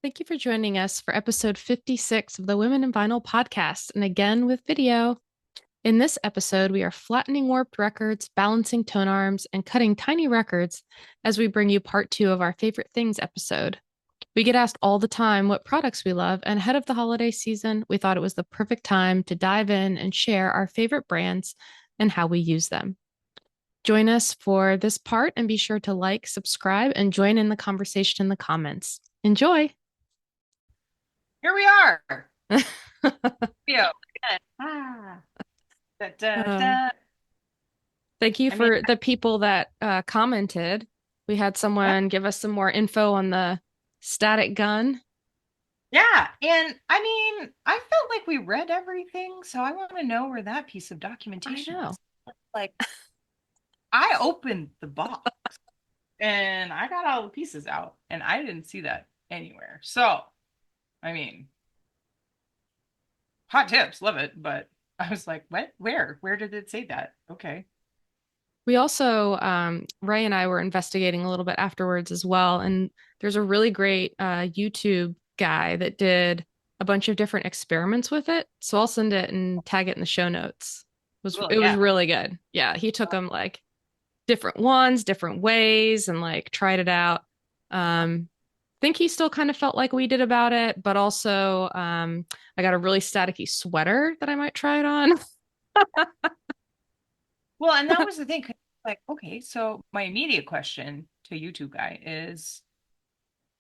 Thank you for joining us for episode 56 of the Women in Vinyl podcast, and again with video. In this episode, we are flattening warped records, balancing tone arms, and cutting tiny records as we bring you part two of our favorite things episode. We get asked all the time what products we love, and ahead of the holiday season, we thought it was the perfect time to dive in and share our favorite brands and how we use them. Join us for this part and be sure to like, subscribe, and join in the conversation in the comments. Enjoy! Here we are. Video. Ah. Da, da, Uh, da. Thank you I mean, for the people that commented. We had yeah, someone give us some more info on the static gun. yeah. And I mean, I felt like we read everything, so I want to know where that piece of I documentation know. was. Like, I opened the box and I got all the pieces out, and I didn't see that anywhere. So, I mean, hot tips, love it. But I was like, what? Where? Where did it say that? Okay. We also, Ray and I were investigating a little bit afterwards as well. And there's a really great YouTube guy that did a bunch of different experiments with it. So I'll send it and tag it in the show notes. Well, It was yeah. really good. Yeah, he took them like different ones, different ways, and like tried it out. Think he still kind of felt like we did about it, but also I got a really staticky sweater that I might try it on. Well, and that was the thing. 'Cause, like, okay, so my immediate question to YouTube guy is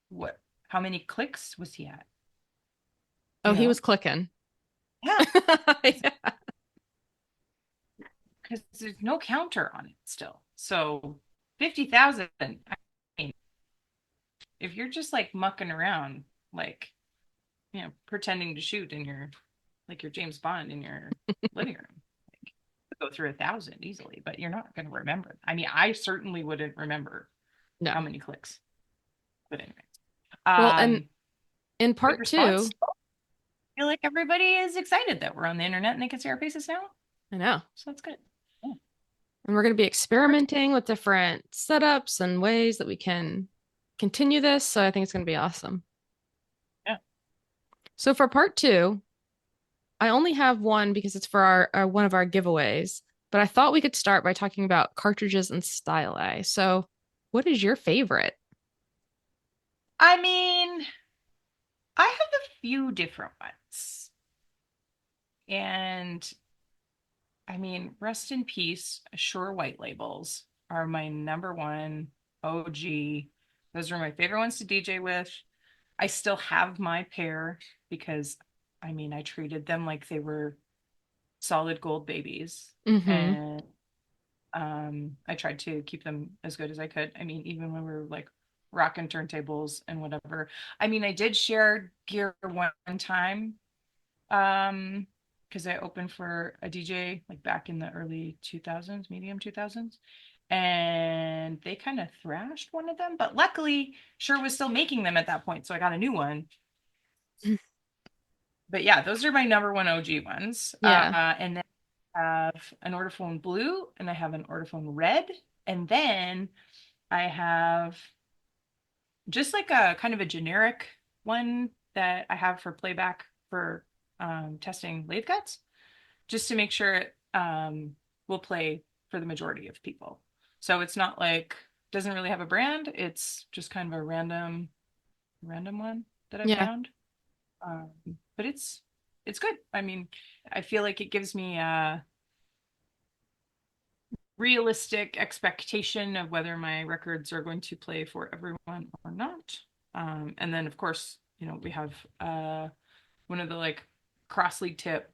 what, how many clicks was he at? Oh, You he was know? clicking. Yeah, Yeah. because there's no counter on it still. So 50,000, I mean, if you're just like mucking around, like, pretending to shoot in your, like your James Bond in your living room, like, go through 1,000 easily, but you're not going to remember. I mean, I certainly wouldn't remember how No. many clicks, but anyway. Well, and Um, in Good part response. two, I feel like everybody is excited that we're on the internet and they can see our faces now. I know. So that's good. Yeah. And we're going to be Part experimenting with different setups and ways that we can continue this. So I think it's going to be awesome. Yeah. So for part two, I only have one because it's for our one of our giveaways, but I thought we could start by talking about cartridges and styli. So, what is your favorite? I mean, I have a few different ones. And I mean, rest in peace, Sure White Labels are my number one OG. Those are my favorite ones to DJ with. I still have my pair because I mean, I treated them like they were solid gold babies. Mm-hmm. And I tried to keep them as good as I could. I mean, even when we were like rocking turntables and whatever. I mean, I did share gear one time, because I opened for a DJ like back in the early 2000s, medium 2000s, and they kind of thrashed one of them, but luckily Shure was still making them at that point, so I got a new one. But yeah, those are my number one OG ones. Yeah. And then I have an Ortophone Blue and I have an Ortophone Red. And then I have just like a kind of a generic one that I have for playback for testing lathe cuts, just to make sure it will play for the majority of people. So it's not like, doesn't really have a brand. It's just kind of a random one that I Yeah. found. Um, but it's good. I mean, I feel like it gives me a realistic expectation of whether my records are going to play for everyone or not. And then of course, we have one of the like cross-lead tip,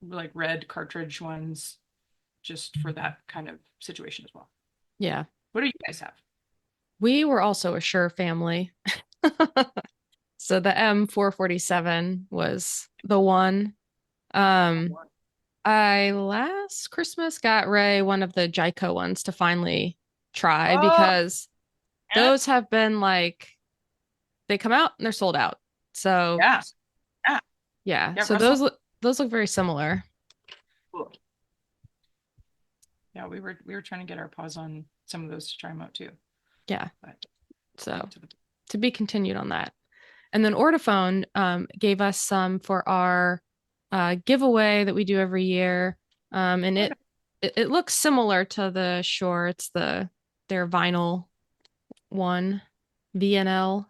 like red cartridge ones, just for that kind of situation as well. Yeah. What do you guys have? We were also a Shure family. So the M447 was the one. Um, I last Christmas got Ray one of the Jaico ones to finally try Oh, because yeah, those have been like they come out and they're sold out. So yeah, yeah, yeah, yeah. so Russell. those look very similar. Cool. Yeah, we were trying to get our paws on some of those to try them out too, Yeah. but So to the to be continued on that. And then Ortophone gave us some for our giveaway that we do every year. And Okay. it looks similar to the Shure. It's their vinyl one, VNL.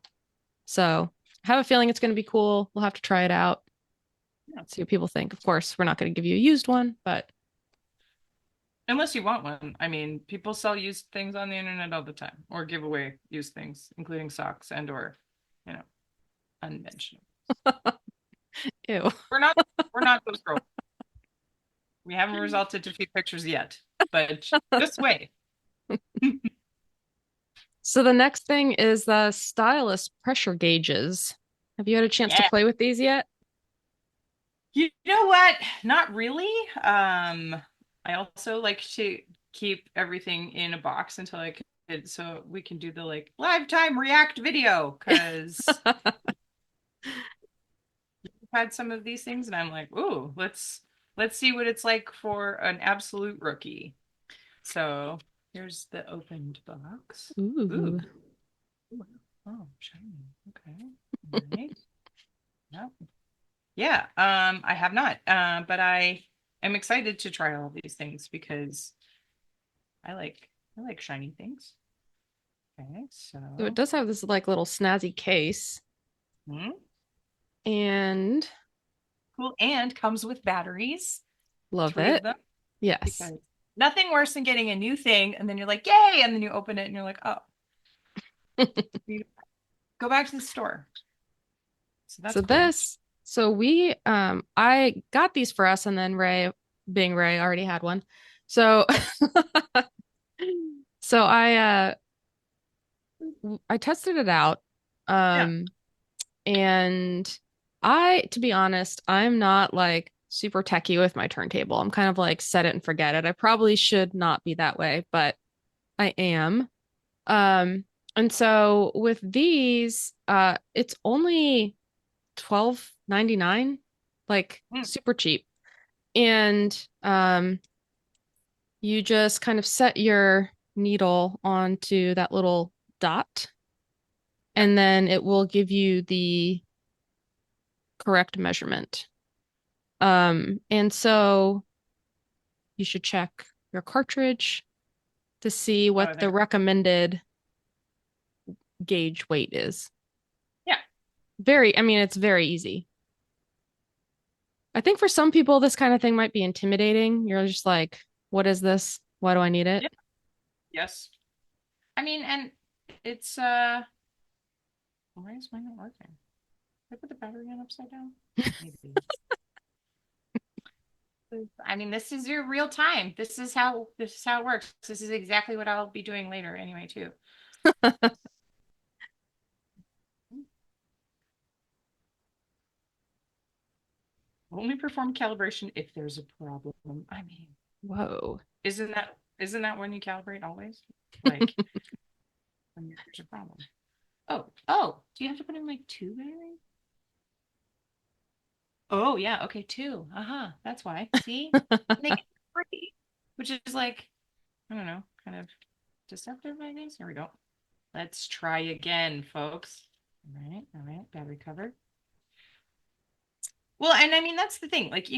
So I have a feeling it's going to be cool. We'll have to try it out, Yeah. see what people think. Of course, we're not going to give you a used one, but Unless you want one. I mean, people sell used things on the internet all the time or give away used things, including socks and or, you know, unmentionable. ew. We're not we're not those girls. We haven't resulted to few pictures yet, but just wait. So the next thing is the stylus pressure gauges. Have you had a chance to Yeah. play with these yet? You know what? Not really. I also like to keep everything in a box until I could, so we can do the like lifetime react video because I've had some of these things and I'm like, ooh, let's see what it's like for an absolute rookie. So here's the opened box. Ooh, Ooh. ooh, oh, shiny. Okay. All right. Yep. Yeah, I have not. But I am excited to try all these things because I like shiny things. Okay, So it so does have this like little snazzy case hmm, and cool. And comes with batteries, love three of it. them, Yes. because nothing worse than getting a new thing and then you're like, yay, and then you open it and you're like, oh, you go back to the store. So So that's cool. I got these for us and then Ray, being Ray, already had one. So so I tested it out. Yeah. Um and to be honest, I'm not like super techie with my turntable. I'm kind of like set it and forget it. I probably should not be that way, but I am. Um and so with these, it's only 12.99, like Mm, super cheap. And you just kind of set your needle onto that little dot, yeah. and then it will give you the correct measurement. And so you should check your cartridge to see what Oh, the there. recommended gauge weight is. Yeah. I mean, it's very easy. I think for some people, this kind of thing might be intimidating. You're just like, what is this? Why do I need it? Yeah. Yes. I mean, and it's why is mine not working? Did I put the battery on upside down? Maybe. I mean, this is your real time. This is how it works. This is exactly what I'll be doing later anyway, too. Only perform calibration if there's a problem. I mean, Whoa. isn't that when you calibrate always? Like when there's a problem. Oh, do you have to put in like two batteries? Oh yeah, okay, two. Uh-huh. That's why. See? Make it free. Which is like, I don't know, kind of deceptive, I guess. Here we go. Let's try again, folks. All right, battery cover. Well, and I mean that's the thing. Like,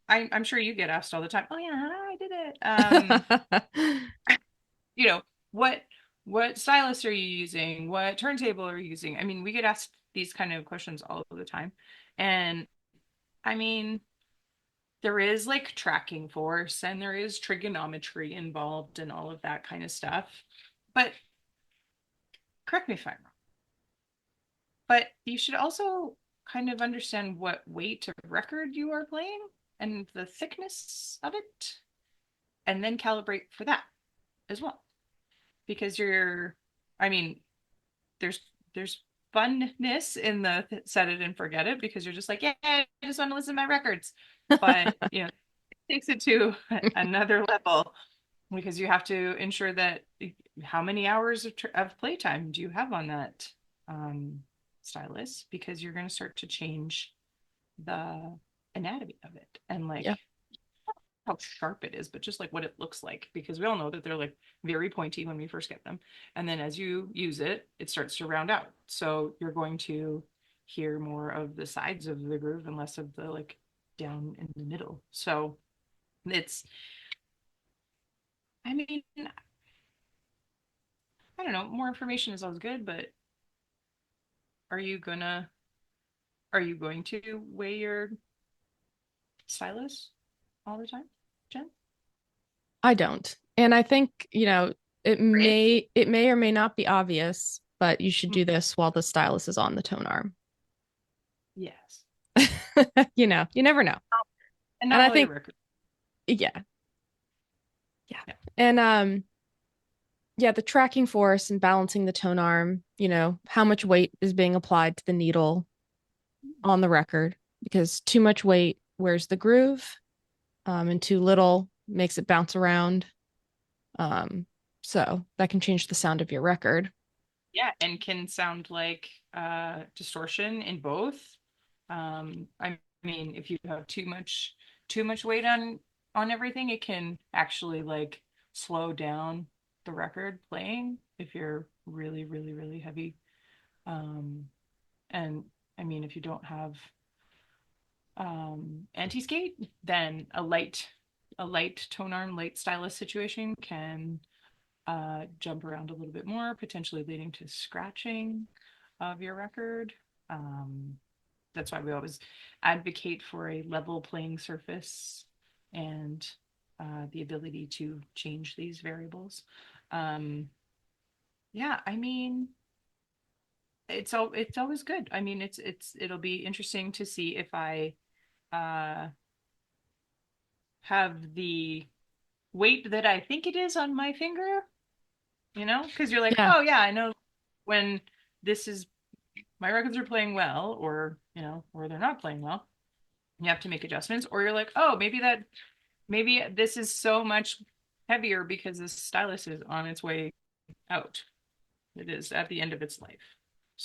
I'm sure you get asked all the time, "Oh yeah, I did it." You know, what what stylus are you using? What turntable are you using? I mean, we get asked these kind of questions all the time. And I mean, there is like tracking force and there is trigonometry involved and all of that kind of stuff. But correct me if I'm wrong. But you should also kind of understand what weight of record you are playing and the thickness of it, and then calibrate for that as well. Because I mean, there's there's funness in the set it and forget it because you're just like, yeah, I just want to listen to my records. But it takes it to another level because you have to ensure that how many hours of playtime do you have on that um, stylus because you're going to start to change the anatomy of it and like Yeah. how sharp it is, but just like what it looks like because we all know that they're like very pointy when we first get them. And then as you use it, it starts to round out. So you're going to hear more of the sides of the groove and less of the like down in the middle. So it's, I mean, I don't know, more information is always good, but are you gonna are you going to weigh your stylus all the time, Jen? I don't. And I think, Right? it may or may not be obvious, but you should do this while the stylus is on the tone arm. Yes. You never know. And And not I while you're think, record. yeah, yeah. Yeah. And yeah, the tracking force and balancing the tone arm, how much weight is being applied to the needle on the record, because too much weight wears the groove, and too little makes it bounce around. Um, so that can change the sound of your record. Yeah, and can sound like distortion in both. I mean, if you have too much weight on everything, it can actually like slow down the record playing if you're really, really, really heavy. And I mean, if you don't have anti-skate, then a light tone arm, light stylus situation can jump around a little bit more, potentially leading to scratching of your record. Um, that's why we always advocate for a level playing surface and the ability to change these variables. Um, yeah, I mean, it's always good. I mean, it'll be interesting to see if I uh, have the weight that I think it is on my finger, because you're like, Yeah, oh yeah, I know when this is my records are playing well, or or they're not playing well. You have to make adjustments, or you're like, oh, maybe this is so much heavier because the stylus is on its way out. It is at the end of its life.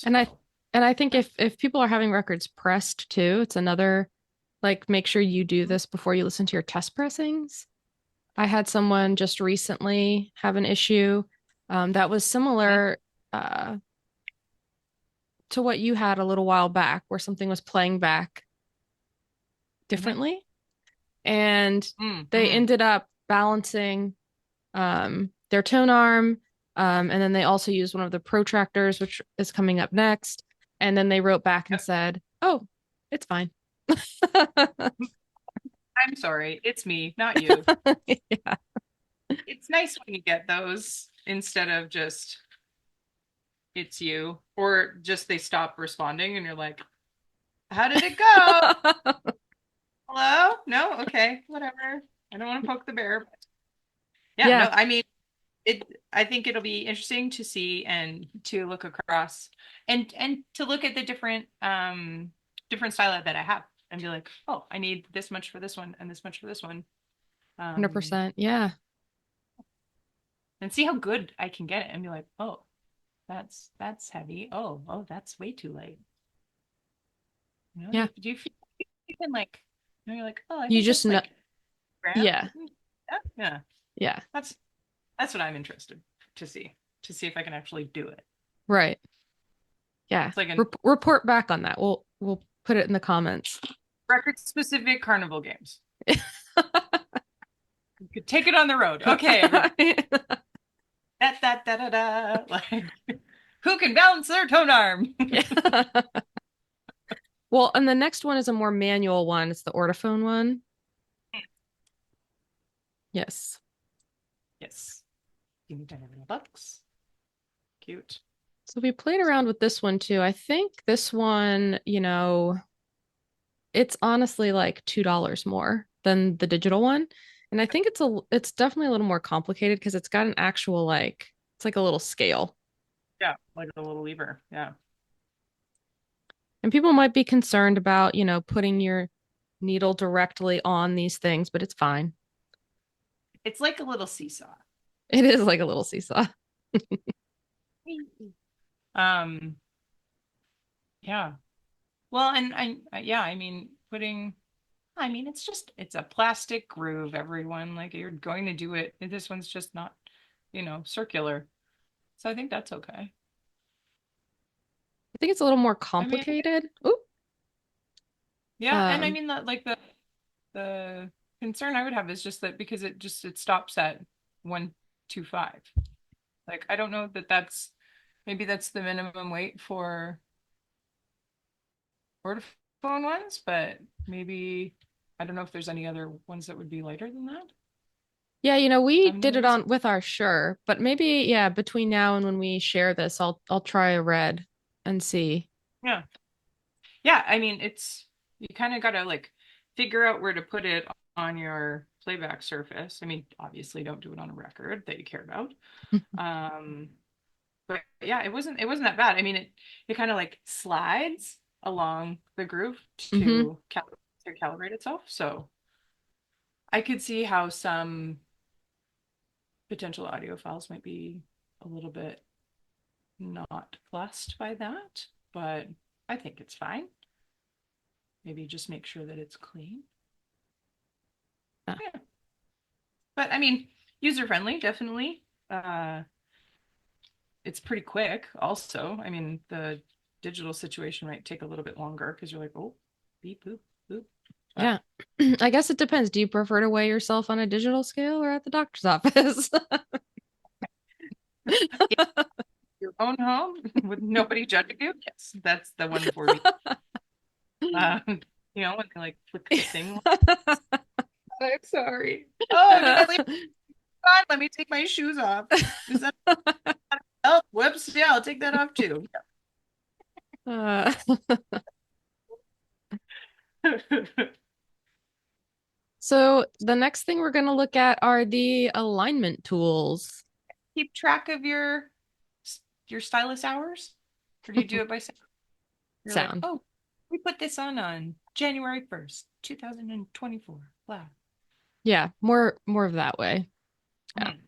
and I So and I think if people are having records pressed too, it's another, like, make sure you do this before you listen to your test pressings. I had someone just recently have an issue that was similar uh, to what you had a little while back, where something was playing back mm-hmm. differently, and they Mm-hmm. ended up balancing their tone arm, and then they also used one of the protractors, which is coming up next. And then they wrote back and Yep. said, "Oh, it's fine." I'm sorry, it's me, not you. Yeah. It's nice when you get those instead of just it's you, or just they stop responding and you're like, how did it go? Hello? No? Okay, whatever. I don't want to poke the bear. Yeah, Yeah, no, I mean, it I think it'll be interesting to see and to look across and to look at the different style that I have and be like, oh, I need this much for this one and this much for this one. Um 100%. Yeah. and see how good I can get it and be like, oh, that's heavy. Oh, that's way too light. Yeah. Do you feel you can like you're like, oh, I You think just that's know. like grams. Yeah. Yeah, yeah. Yeah. That's that's what I'm interested to see if I can actually do it. Right. Yeah. It's like a Report back on that. We'll put it in the comments. record specific carnival games. You could take it on the road. Okay, everybody. Da, da, da, da, da. Like, who can balance their tone arm? Yeah. Well, and the next one is a more manual one. It's the ortophone one. Yes. Yes. Give me 10 bucks. Cute. So we played around with this one too. I think this one, it's honestly like $2 more than the digital one. And I think it's definitely a little more complicated because it's got an actual, like, it's like a little scale. Yeah, like a little lever. Yeah. And people might be concerned about, putting your needle directly on these things, but it's fine. It's like a little seesaw. It is like a little seesaw. Um, yeah. Well, and yeah, I mean, I mean, it's a plastic groove, everyone. Like you're going to do it. This one's just not, circular. So I think that's okay. think it's a little more I mean, complicated. Ooh. yeah, and I Um, mean that like the concern I would have is just that because it stops at 125. Like I don't know that that's maybe that's the minimum weight for ortophone ones, but maybe I don't know if there's any other ones that would be lighter than that. yeah, I we haven't done did the it research. on with our Sure, but maybe yeah, between now and when we share this, I'll try a red and see. Yeah. Yeah, I mean it's you kind of got to like figure out where to put it on your playback surface. I mean, obviously don't do it on a record that you care about. Um, but yeah, it wasn't that bad. I mean, it kind of like slides along the groove Hmm. to calibrate itself. So I could see how some potential audiophiles might be a little bit not blessed by that, but I think it's fine. Maybe just make sure that it's clean. Yeah. Yeah. But I mean, user friendly, definitely. It's pretty quick also. I mean, the digital situation might take a little bit longer because you're like, oh, beep, boop, boop. But Yeah. I guess it depends. Do you prefer to weigh yourself on a digital scale or at the doctor's office? in your own home with nobody judging you, yes, that's the one for me. When they like flick the thing. I'm sorry. Oh, did I leave on? Let me take my shoes off. Is that oh whoops, yeah, I'll take that off too. Uh, so the next thing we're going to look at are the alignment tools. Keep track of your stylus hours? Or do you do it by sound? You're like, Sound. oh, we put this on January 1st, 2024. Wow. Yeah, more of that way. Yeah. Mhm.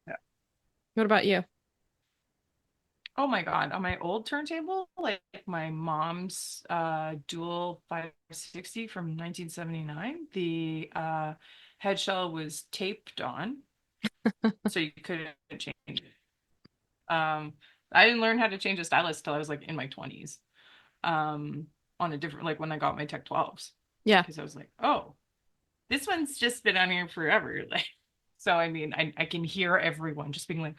Yeah. What about you? Oh my God. On my old turntable, like my mom's dual 560 from 1979, the head shell was taped on, so you couldn't change it. Um, I didn't learn how to change a stylus till I was like in my 20s. Um, on a different like when I got my Tech 12s. Yeah. Because I was like, oh, this one's just been on here forever. Like, so I mean, I can hear everyone just being like,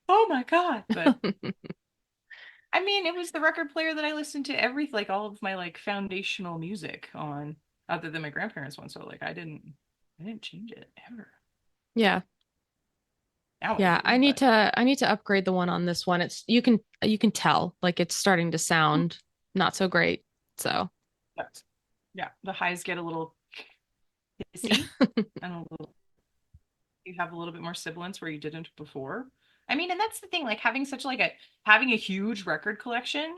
oh my God. But I mean, it was the record player that I listened to like all of my like foundational music on, other than my grandparents' one. So like I didn't change it ever. Yeah. Now I Yeah, do, but I need to upgrade the one on this one. It's you can tell like it's starting to sound not so great. So, but, yeah, the highs get a little hissy and a little you have a little bit more sibilance where you didn't before. I mean, and that's the thing, like having a huge record collection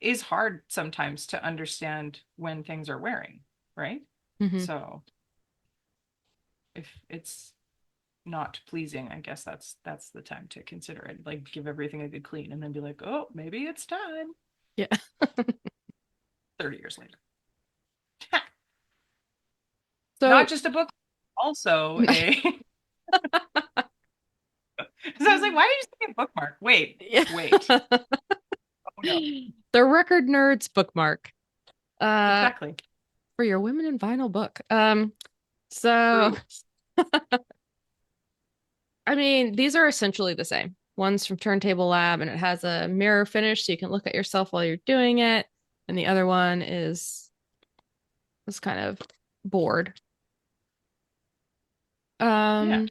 is hard sometimes to understand when things are wearing, right? mhm. So if it's not pleasing, I guess that's the time to consider it. Like give everything a good clean and then be like, oh, maybe it's time. Yeah. 30 years later. Not So, just a book, also a so I was like, why did you say a bookmark? Wait, yeah. wait. Oh no. The Record Nerds bookmark. Uh, Exactly. for your Women in Vinyl book. So True. I mean, these are essentially the same. One's from Turntable Lab and it has a mirror finish so you can look at yourself while you're doing it. And the other one is this kind of board. Yeah. Um, Matte,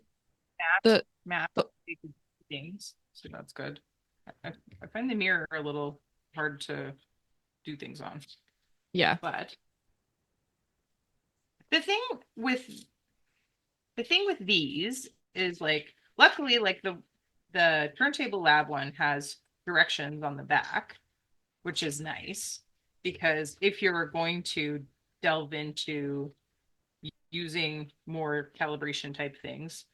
the, matte the things. So that's good. I find the mirror a little hard to do things on. yeah. But the thing with the thing with these is like luckily like the turntable lab one has directions on the back, which is nice because if you're going to delve into using more calibration type things,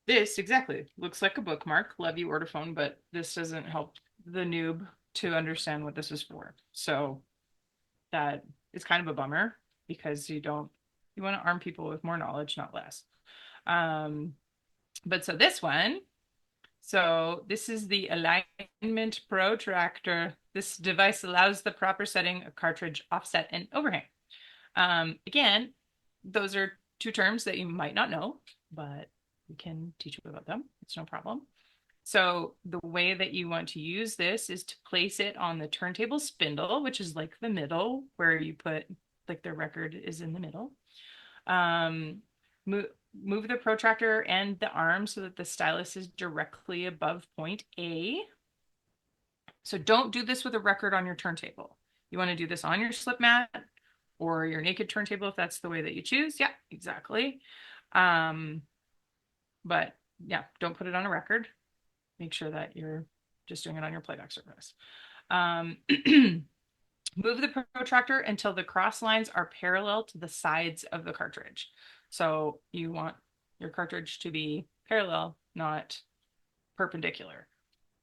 this exactly looks like a bookmark. Love you, Ortophone, but this doesn't help the noob to understand what this is for. So that is kind of a bummer because you want to arm people with more knowledge, not less. Um, but so this one So this is the alignment protractor. This device allows the proper setting of cartridge offset and overhang. Again, those are two terms that you might not know, but we can teach you about them. It's no problem. So the way that you want to use this is to place it on the turntable spindle, which is like the middle where you put like the record is in the middle. Um, move the protractor and the arm so that the stylus is directly above point A. So don't do this with a record on your turntable. You want to do this on your slip mat or your naked turntable if that's the way that you choose. Yeah, exactly. Um, but yeah, don't put it on a record. Make sure that you're just doing it on your playback surface. Um, move the protractor until the cross lines are parallel to the sides of the cartridge. So you want your cartridge to be parallel, not perpendicular.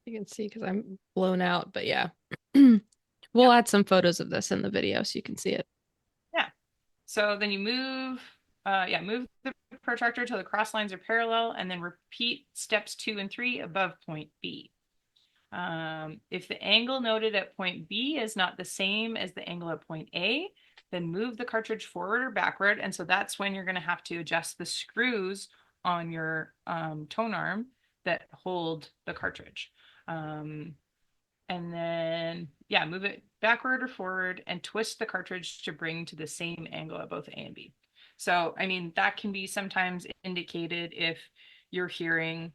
You can see because I'm blown out, but yeah. Yeah. We'll add some photos of this in the video so you can see it. Yeah. So then you move the protractor till the cross lines are parallel and then repeat steps 2 and 3 above point B. If the angle noted at point B is not the same as the angle at point A, then move the cartridge forward or backward. And so that's when you're going to have to adjust the screws on your tone arm that hold the cartridge. Um, and then, yeah, move it backward or forward and twist the cartridge to bring to the same angle at both A and B. So, I mean, that can be sometimes indicated if you're hearing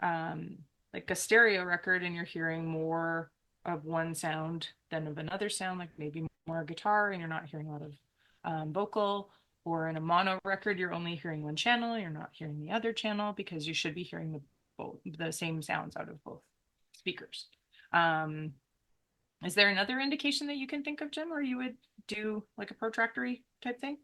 um, like a stereo record and you're hearing more of one sound than of another sound, like maybe more guitar and you're not hearing a lot of vocal, or in a mono record, you're only hearing one channel, you're not hearing the other channel because you should be hearing the same sounds out of both speakers. Um, is there another indication that you can think of, Jim, or you would do like a protractory type thing?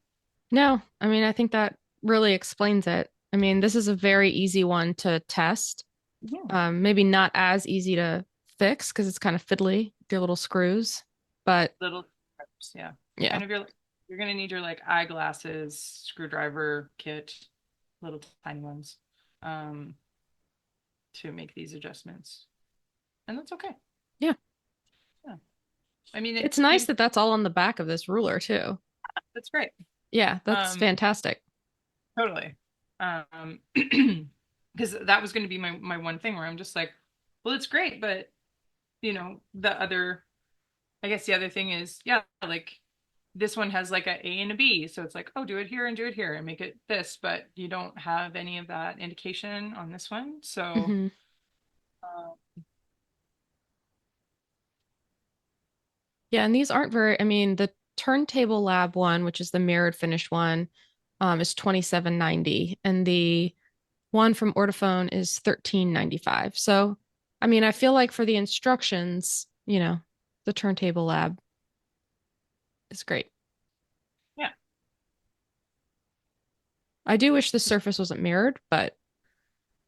No, I mean, I think that really explains it. I mean, this is a very easy one to test. Yeah. Maybe not as easy to fix because it's kind of fiddly, with your little screws. But Little steps, yeah. yeah, Kind of you're gonna need your like eyeglasses, screwdriver kit, little tiny ones, um, to make these adjustments. And that's okay. yeah. Yeah. I mean It's it nice you that that's all on the back of this ruler too. that's great. Yeah, that's Um, fantastic. totally. Because that was gonna be my one thing where I'm just like, well, it's great, but the other I guess the other thing is, yeah, like this one has like a and a B. So it's like, oh, do it here and do it here and make it this, but you don't have any of that indication on this one. So, Hmm. uh, Yeah, and these aren't very, I mean, the Turntable Lab one, which is the mirrored finish one, is 27.90, and the one from Ortophone is 13.95. So, I mean, I feel like for the instructions, the Turntable Lab is great. yeah, I do wish the surface wasn't mirrored, but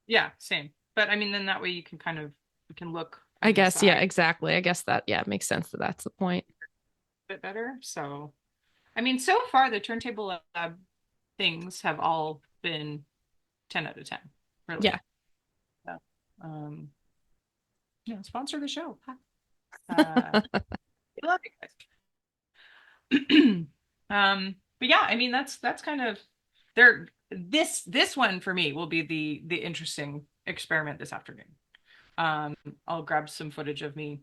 yeah, same. But I mean, then that way you can look I from the guess, yeah, side exactly. I guess that, yeah, makes sense that that's the point. a bit better. So, I mean, so far the Turntable Lab things have all been 10 out of 10, Yeah. really. Yeah. Um, sponsor the show. Uh, we love you guys. But yeah, I mean that's kind of there. This one for me will be the interesting experiment this afternoon. Um, I'll grab some footage of me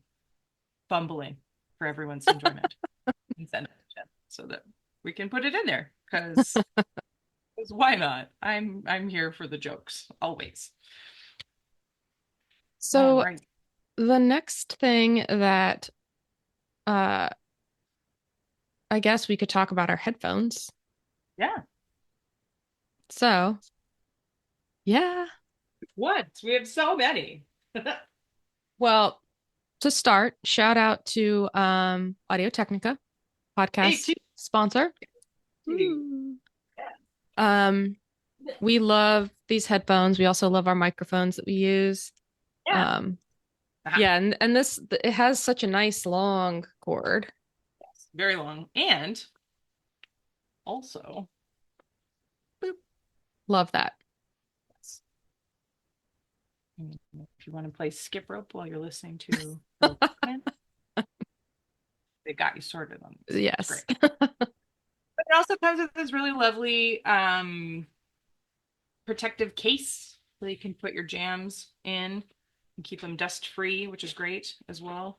fumbling for everyone's enjoyment and send it to Jen so that we can put it in there because why not? I'm here for the jokes always. All So right. the next thing that uh I guess we could talk about our headphones. Yeah. So, yeah. What? We have so many. Well, to start, shout out to Audio Technica, Hey, podcast two. sponsor. Two. Woo. Yeah. Um, we love these headphones. We also love our microphones that we use. Yeah. Um, Aha. yeah, and this it has such a nice long cord. Yes. Very long. And also, boop. Love that. Yes. If you want to play skip rope while you're listening to Bill Buckman, they got you sorted on this. It's Yes. great. But it also comes with this really lovely protective case that you can put your jams in and keep them dust free, which is great as well.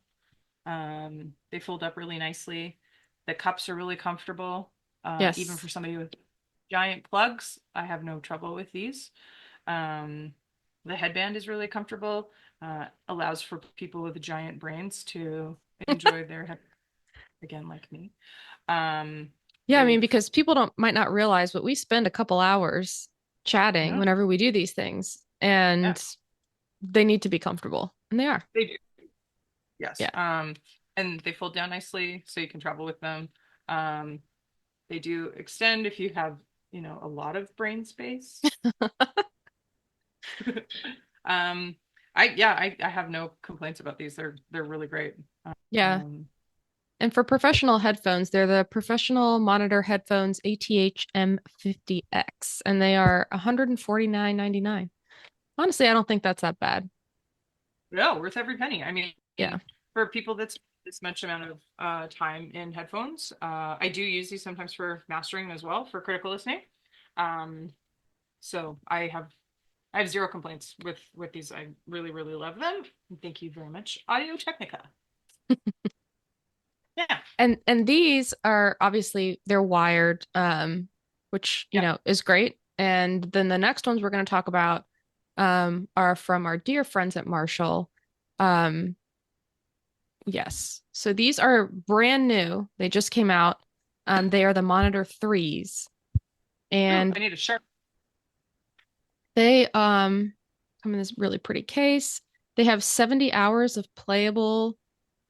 They fold up really nicely. The cups are really comfortable, even Yes. for somebody with giant plugs. I have no trouble with these. Um, the headband is really comfortable, allows for people with giant brains to enjoy their head again, like me. Um, Yeah, I mean, they've, because people don't might not realize, but we spend a couple hours chatting no, whenever we do these things, yeah, and they need to be comfortable, and they are. they do. Yes. Yeah. And they fold down nicely so you can travel with them. Um, they do extend if you have, a lot of brain space. Um, I have no complaints about these. They're really great. Yeah. Um, And for professional headphones, they're the Professional Monitor Headphones ATH M50X, and they are $149.99. Honestly, I don't think that's that bad. no, worth every penny. I mean, Yeah. for people that's this much amount of time in headphones, I do use these sometimes for mastering as well for critical listening. Um, so I have zero complaints with these. I really, really love them. Thank you very much, Audio Technica. Yeah, And these are obviously they're wired, which, yeah. is great. And then the next ones we're going to talk about are from our dear friends at Marshall. Um, yes. So these are brand new. They just came out. They are the Monitor 3s. Ooh, And I need a sharp. they come in this really pretty case. They have 70 hours of playable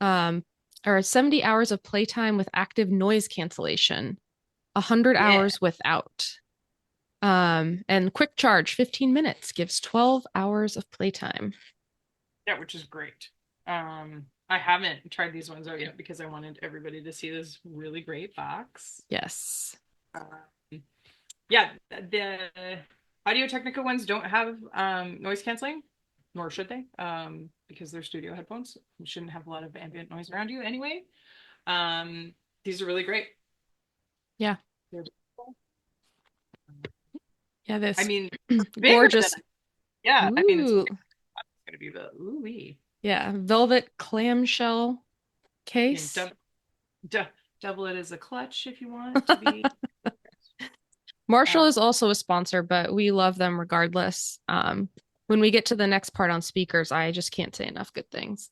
um or 70 hours of playtime with active noise cancellation, 100 Yeah, hours without. And quick charge, 15 minutes gives 12 hours of playtime. yeah, which is great. I haven't tried these ones out yet because I wanted everybody to see this really great box. Yes. Um, yeah, the Audio Technica ones don't have noise canceling, nor should they, because they're studio headphones. You shouldn't have a lot of ambient noise around you anyway. Um, these are really great. Yeah. They're beautiful. Yeah, I this mean, bigger than gorgeous. yeah. I mean, it's Ooh. gonna be the ooh wee. Yeah, velvet clamshell You can case. double it as a clutch if you want it to be. Marshall Uh, is also a sponsor, but we love them regardless. When we get to the next part on speakers, I just can't say enough good things.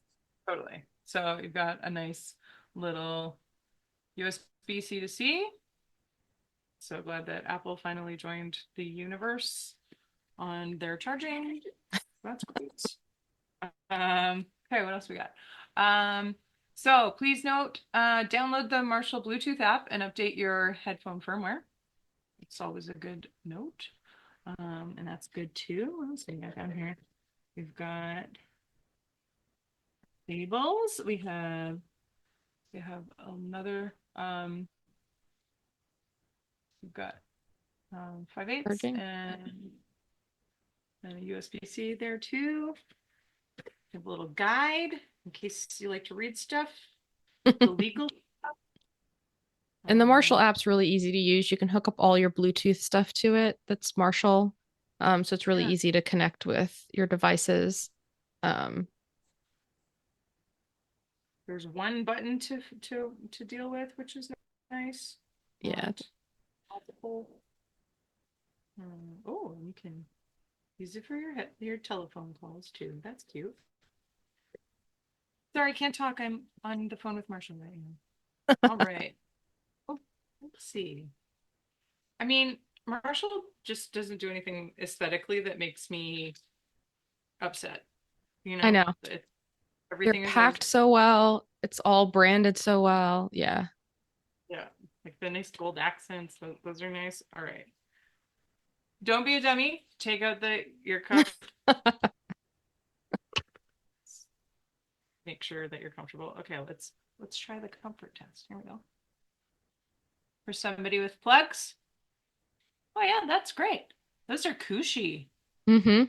totally. So you've got a nice little USB C to C. So glad that Apple finally joined the universe on their charging. That's great. Okay, what else we got? Um, so please note, download the Marshall Bluetooth app and update your headphone firmware. It's always a good note. And that's good too. What else do we got down here? We've got labels. We have another we've got 5/8 Charging. and a USB-C there too. We have a little guide in case you like to read stuff, the legal stuff. And the Marshall Um, app's really easy to use. You can hook up all your Bluetooth stuff to it. That's Marshall. So it's really yeah, easy to connect with your devices. Um, there's one button to deal with, which is nice. yeah. Not multiple. Oh, you can use it for your telephone calls too. That's cute. Sorry, I can't talk. I'm on the phone with Marshall right now. All right. Oh, let's see. I mean, Marshall just doesn't do anything aesthetically that makes me upset. You I know, know. They're everything is always, packed so well. It's all branded so well. Yeah. yeah, like the nice gold accents. Those are nice. All right. Don't be a dummy. Take out the ear cuff. Make sure that you're comfortable. Okay, let's try the comfort test. Here we go. For somebody with plugs. Oh yeah, that's great. Those are cushy. Mm-hmm.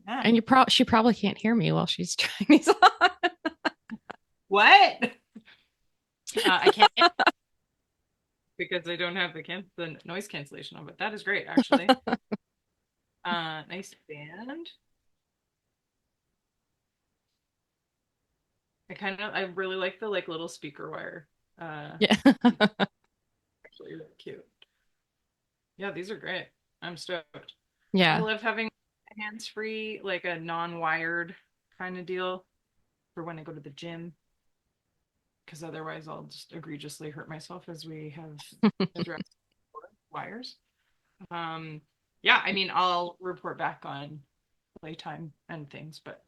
Yeah. And she probably can't hear me while she's trying these on. What? I can't because I don't have the noise cancellation on, but that is great actually. Nice band. I really like the like little speaker wire. Yeah. Actually really cute. Yeah, these are great. I'm stoked. I Yeah. love having hands-free, like a non-wired kind of deal for when I go to the gym, because otherwise I'll just egregiously hurt myself as we have addressed before, wires. Um, yeah, I mean, I'll report back on playtime and things, but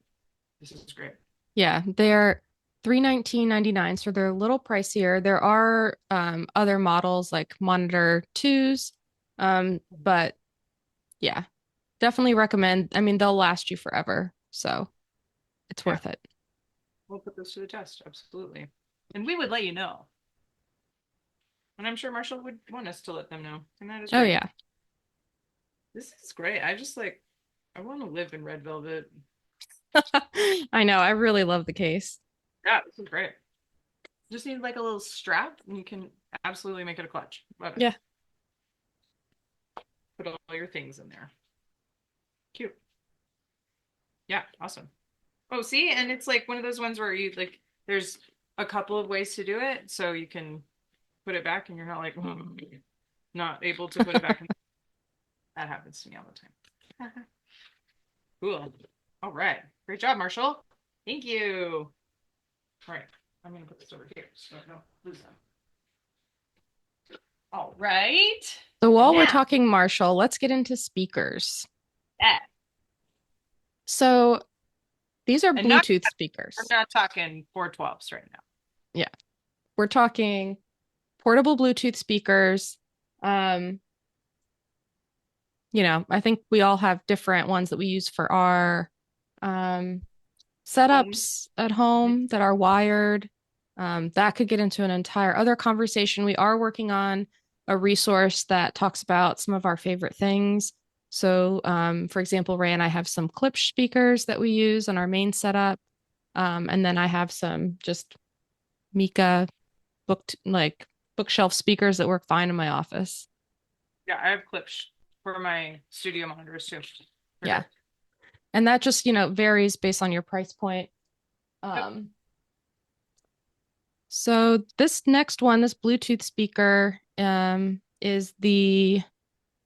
this is great. Yeah, they're 319.99, so they're a little pricier. There are other models like Monitor 2s. But yeah, definitely recommend. I mean, they'll last you forever, so it's Yeah, worth it. we'll put this to the test, absolutely. And we would let you know. And I'm sure Marshall would want us to let them know. And that is Oh great. yeah. This is great. I want to live in red velvet. I know. I really love the case. Yeah, this is great. Just need like a little strap and you can absolutely make it a clutch. Love it. Yeah. Put all your things in there. Cute. Yeah, awesome. Oh, see, and it's like one of those ones where you like there's a couple of ways to do it, so you can put it back and you're not like not able to put it back. That happens to me all the time. Cool. All right. Great job, Marshall. Thank you. All right. I'm gonna put this over here so I don't lose them. All right. So And while we're now talking Marshall, let's get into speakers. that. So these are And not Bluetooth I'm speakers. not talking 412s right now. Yeah, we're talking portable Bluetooth speakers. Um, I think we all have different ones that we use for our um, Phones. setups at Mhm. home that are wired. That could get into an entire other conversation. We are working on a resource that talks about some of our favorite things. So, for example, Ray and I have some Klipsch speakers that we use on our main setup. And then I have some just Mika bookshelf speakers that work fine in my office. Yeah, I have clips for my studio monitors too. They're Yeah. great. And that just, varies based on your price point. Yep. Um, so this next one, this Bluetooth speaker, is the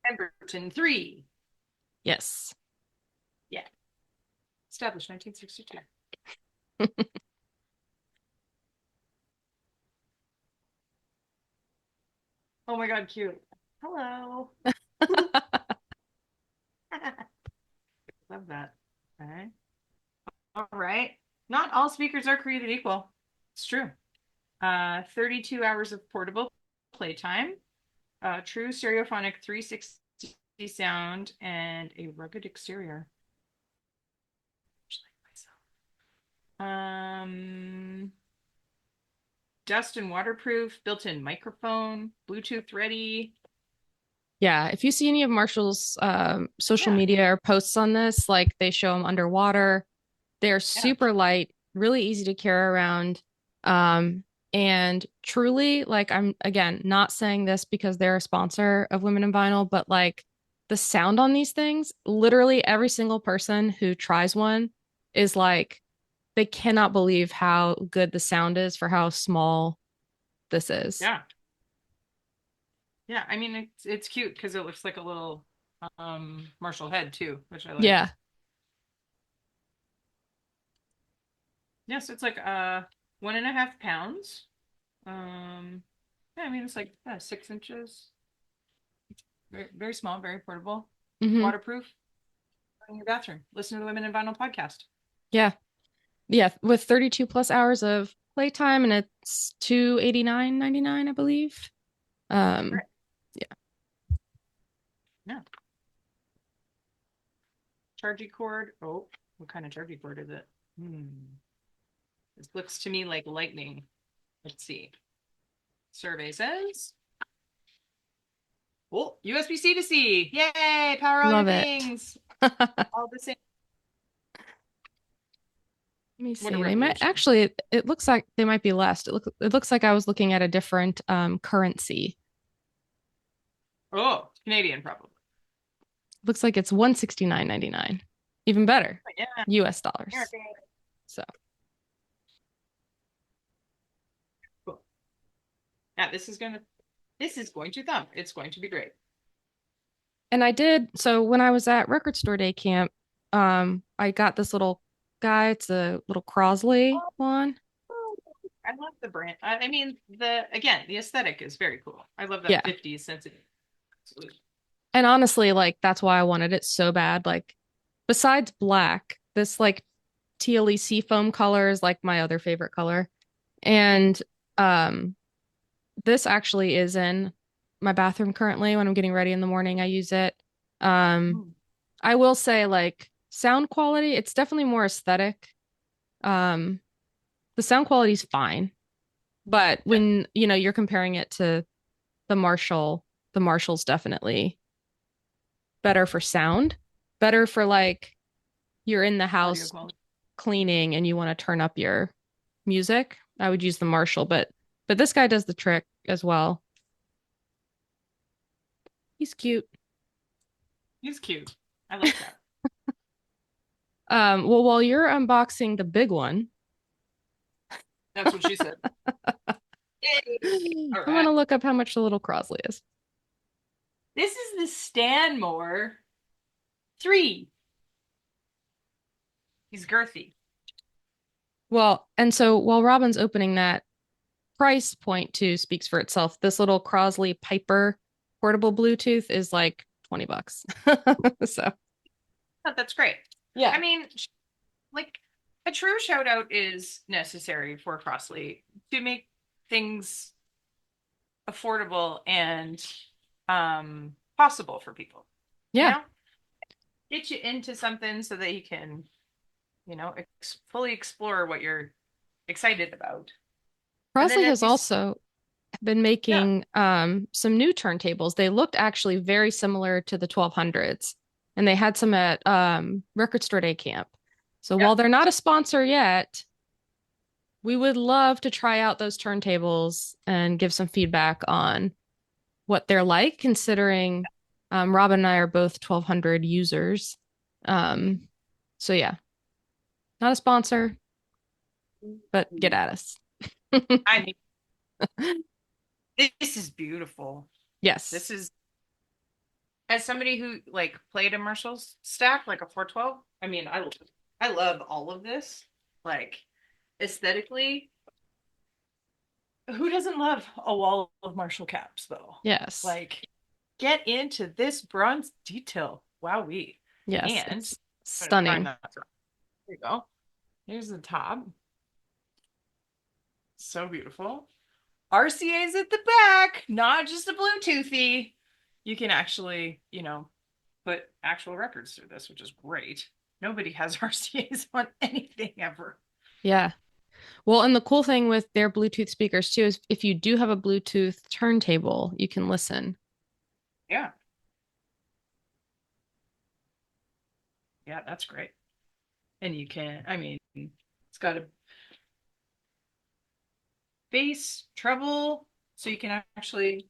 Pemberton 3. yes. Yeah. Established 1962. Oh my God, cute. Hello. Love that. Okay. All right. Not all speakers are created equal. It's true. 32 hours of portable playtime, true stereophonic 360 sound, and a rugged exterior. Dust and waterproof, built-in microphone, Bluetooth ready. Yeah, if you see any of Marshall's social Yeah, media or posts on this, like they show them underwater, they're yeah, super light, really easy to carry around. Um, and truly, like I'm again not saying this because they're a sponsor of Women in Vinyl, but like the sound on these things, literally every single person who tries one is like they cannot believe how good the sound is for how small this is. yeah, yeah. I mean, it's cute because it looks like a little Marshall head too, which I like. Yeah. Yes, it's like 1.5 pounds. Yeah, I mean it's like 6 inches. Very, very small, very portable, Hmm. waterproof. In your bathroom. Listen to the Women in Vinyl podcast. Yeah. Yeah. With 32 plus hours of playtime and it's 289.99, I believe. Great. Um, yeah. Yeah. Charging cord. Oh, what kind of charging cord is it? Hmm. This looks to me like lightning. Let's see. Survey says, oh, USB-C to C. Yay! Power all your Love it. things. All the same. Let me What a see. They might revolution. actually, it looks like they might be less. It looks like I was looking at a different currency. Oh, Canadian probably. Looks like it's 169.99. Even better. But yeah, US dollars. American. So, Cool. Yeah, this is going to thump. It's going to be great. and I did, so when I was at record store day camp, I got this little guy. It's a little Crosley one. Oh, I love the brand. I mean, the aesthetic is very cool. I love that Yeah. 50s sensitive. Absolutely. And honestly, like that's why I wanted it so bad. Like besides black, this like tealy sea foam color is like my other favorite color. Mm. And um this actually is in my bathroom currently when I'm getting ready in the morning. I use it. Um Mm. I will say like sound quality, it's definitely more aesthetic. Um the sound quality is fine, but Yeah. when you're comparing it to the Marshall, the Marshall's definitely better for sound, better for like you're in the Audio house quality. cleaning and you want to turn up your music. I would use the Marshall, but this guy does the trick as well. He's cute. He's cute. I like that. Well, while you're unboxing the big one, That's what she said. Yay. All I'm right. gonna look up how much the little Crosley is. This is the Stanmore 3. He's girthy. Well, and so while Robin's opening that, price point too speaks for itself. This little Crosley Piper portable Bluetooth is like $20. So Oh, that's great. I yeah, mean, like a true shout out is necessary for Crossley to make things affordable and possible for people. You yeah. know, get you into something so that you can, fully explore what you're excited about. And then Crosley as has you, also been yeah, making some new turntables. They looked actually very similar to the 1200s, and they had some at Record Store Day Camp. So yeah, while they're not a sponsor yet, we would love to try out those turntables and give some feedback on what they're like, considering Robin and I are both 1200 users. Um, so yeah, not a sponsor, but get at us. I mean, this is beautiful. Yes. This is as somebody who like played a Marshall's stack, like a 412. I mean, I love all of this. Like aesthetically, who doesn't love a wall of Marshall caps though? Yes. Like, get into this bronze detail. Wowee. Yes. And It's I'm gonna prime stunning. that. There you go. Here's the top. So beautiful. RCA's at the back, not just a Bluetoothy. You can actually, put actual records through this, which is great. Nobody has RCA's on anything ever. Yeah. Well, and the cool thing with their Bluetooth speakers too is if you do have a Bluetooth turntable, you can listen. Yeah, yeah, that's great. And you can, I mean, it's got a bass, treble, so you can actually,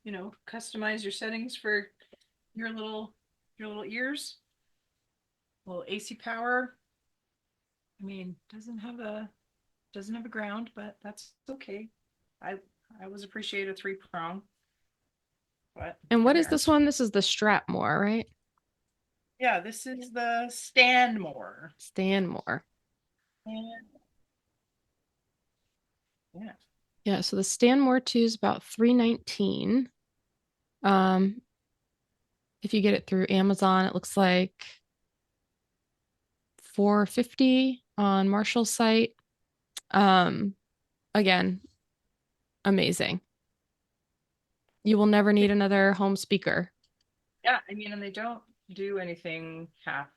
customize your settings for your little ears. A little AC power. I mean, doesn't have a ground, but that's okay. I I always appreciate a three prong, but And here what we is are. this one? This is the Stratmore, right? Yeah, this is the Stanmore. Stanmore. And yeah. Yeah, so the Stanmore 2 is about 319. Um, if you get it through Amazon, it looks like 450 on Marshall's site. Um, again, amazing. You will never need another home speaker. Yeah, I mean, and they don't do anything half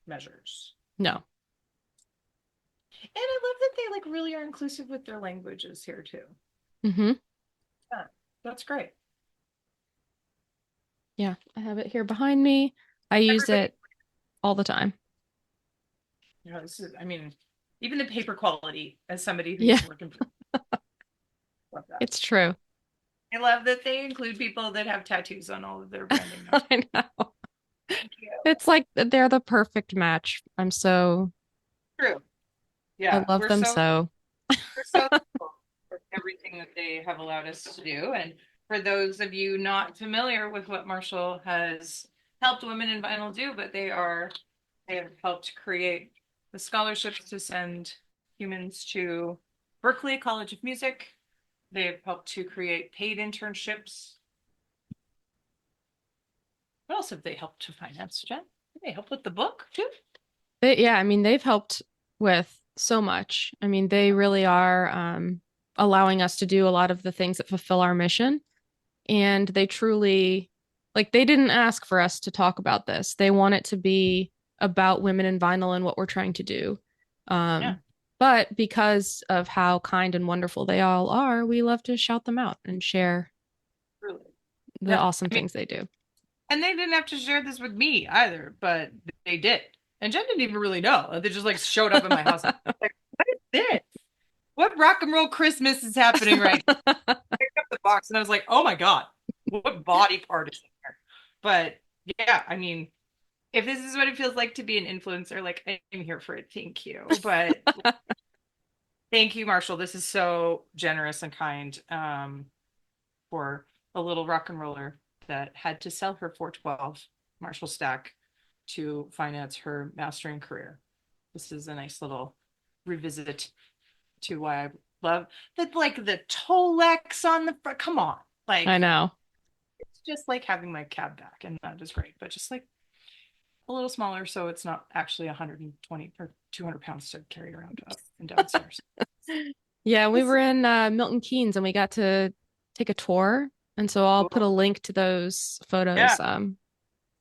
measures. No. And I love that they like really are inclusive with their languages here too. Mm-hmm. Yeah, that's great. Yeah, I have it here behind me. I use Everybody, it all the time. this is, I mean, Even the paper quality, as somebody who Yeah, used to work in, love that. it's true. I love that they include people that have tattoos on all of their branding now. I know. Thank you. It's like they're the perfect match. True. I Yeah, love them so. we're so thankful for everything that they have allowed us to do. And for those of you not familiar with what Marshall has helped women in vinyl do, but they have helped create the scholarships to send humans to Berklee College of Music. They've helped to create paid internships. What else have they helped to finance, Jen? Did they help with the book too? Yeah, I mean, they've helped with so much. I mean, they really are allowing us to do a lot of the things that fulfill our mission. And they truly, like, they didn't ask for us to talk about this. They want it to be about women in vinyl and what we're trying to do. Yeah, But because of how kind and wonderful they all are, we love to shout them out and share really. the Yeah. awesome I mean, things they do. and they didn't have to share this with me either, but they did. And Jen didn't even really know. They just like showed up at my house. Like, what is this? What rock and roll Christmas is happening right now? I picked up the box and I was like, oh my God, what body part is in there? But yeah, I mean, if this is what it feels like to be an influencer, like I'm here for it. Thank you. But thank you, Marshall. This is so generous and kind for a little rock and roller that had to sell her 412 Marshall stack to finance her mastering career. This is a nice little revisit to why I love that, like the Tolex on the front. Come on, I like know. it's just like having my cab back, and that is great. But just like a little smaller, so it's not actually 120 or 200 pounds to carry around up and downstairs. Yeah, we It's were in Milton Keynes and we got to take a tour. And so I'll put a cool. link to those Yeah, photos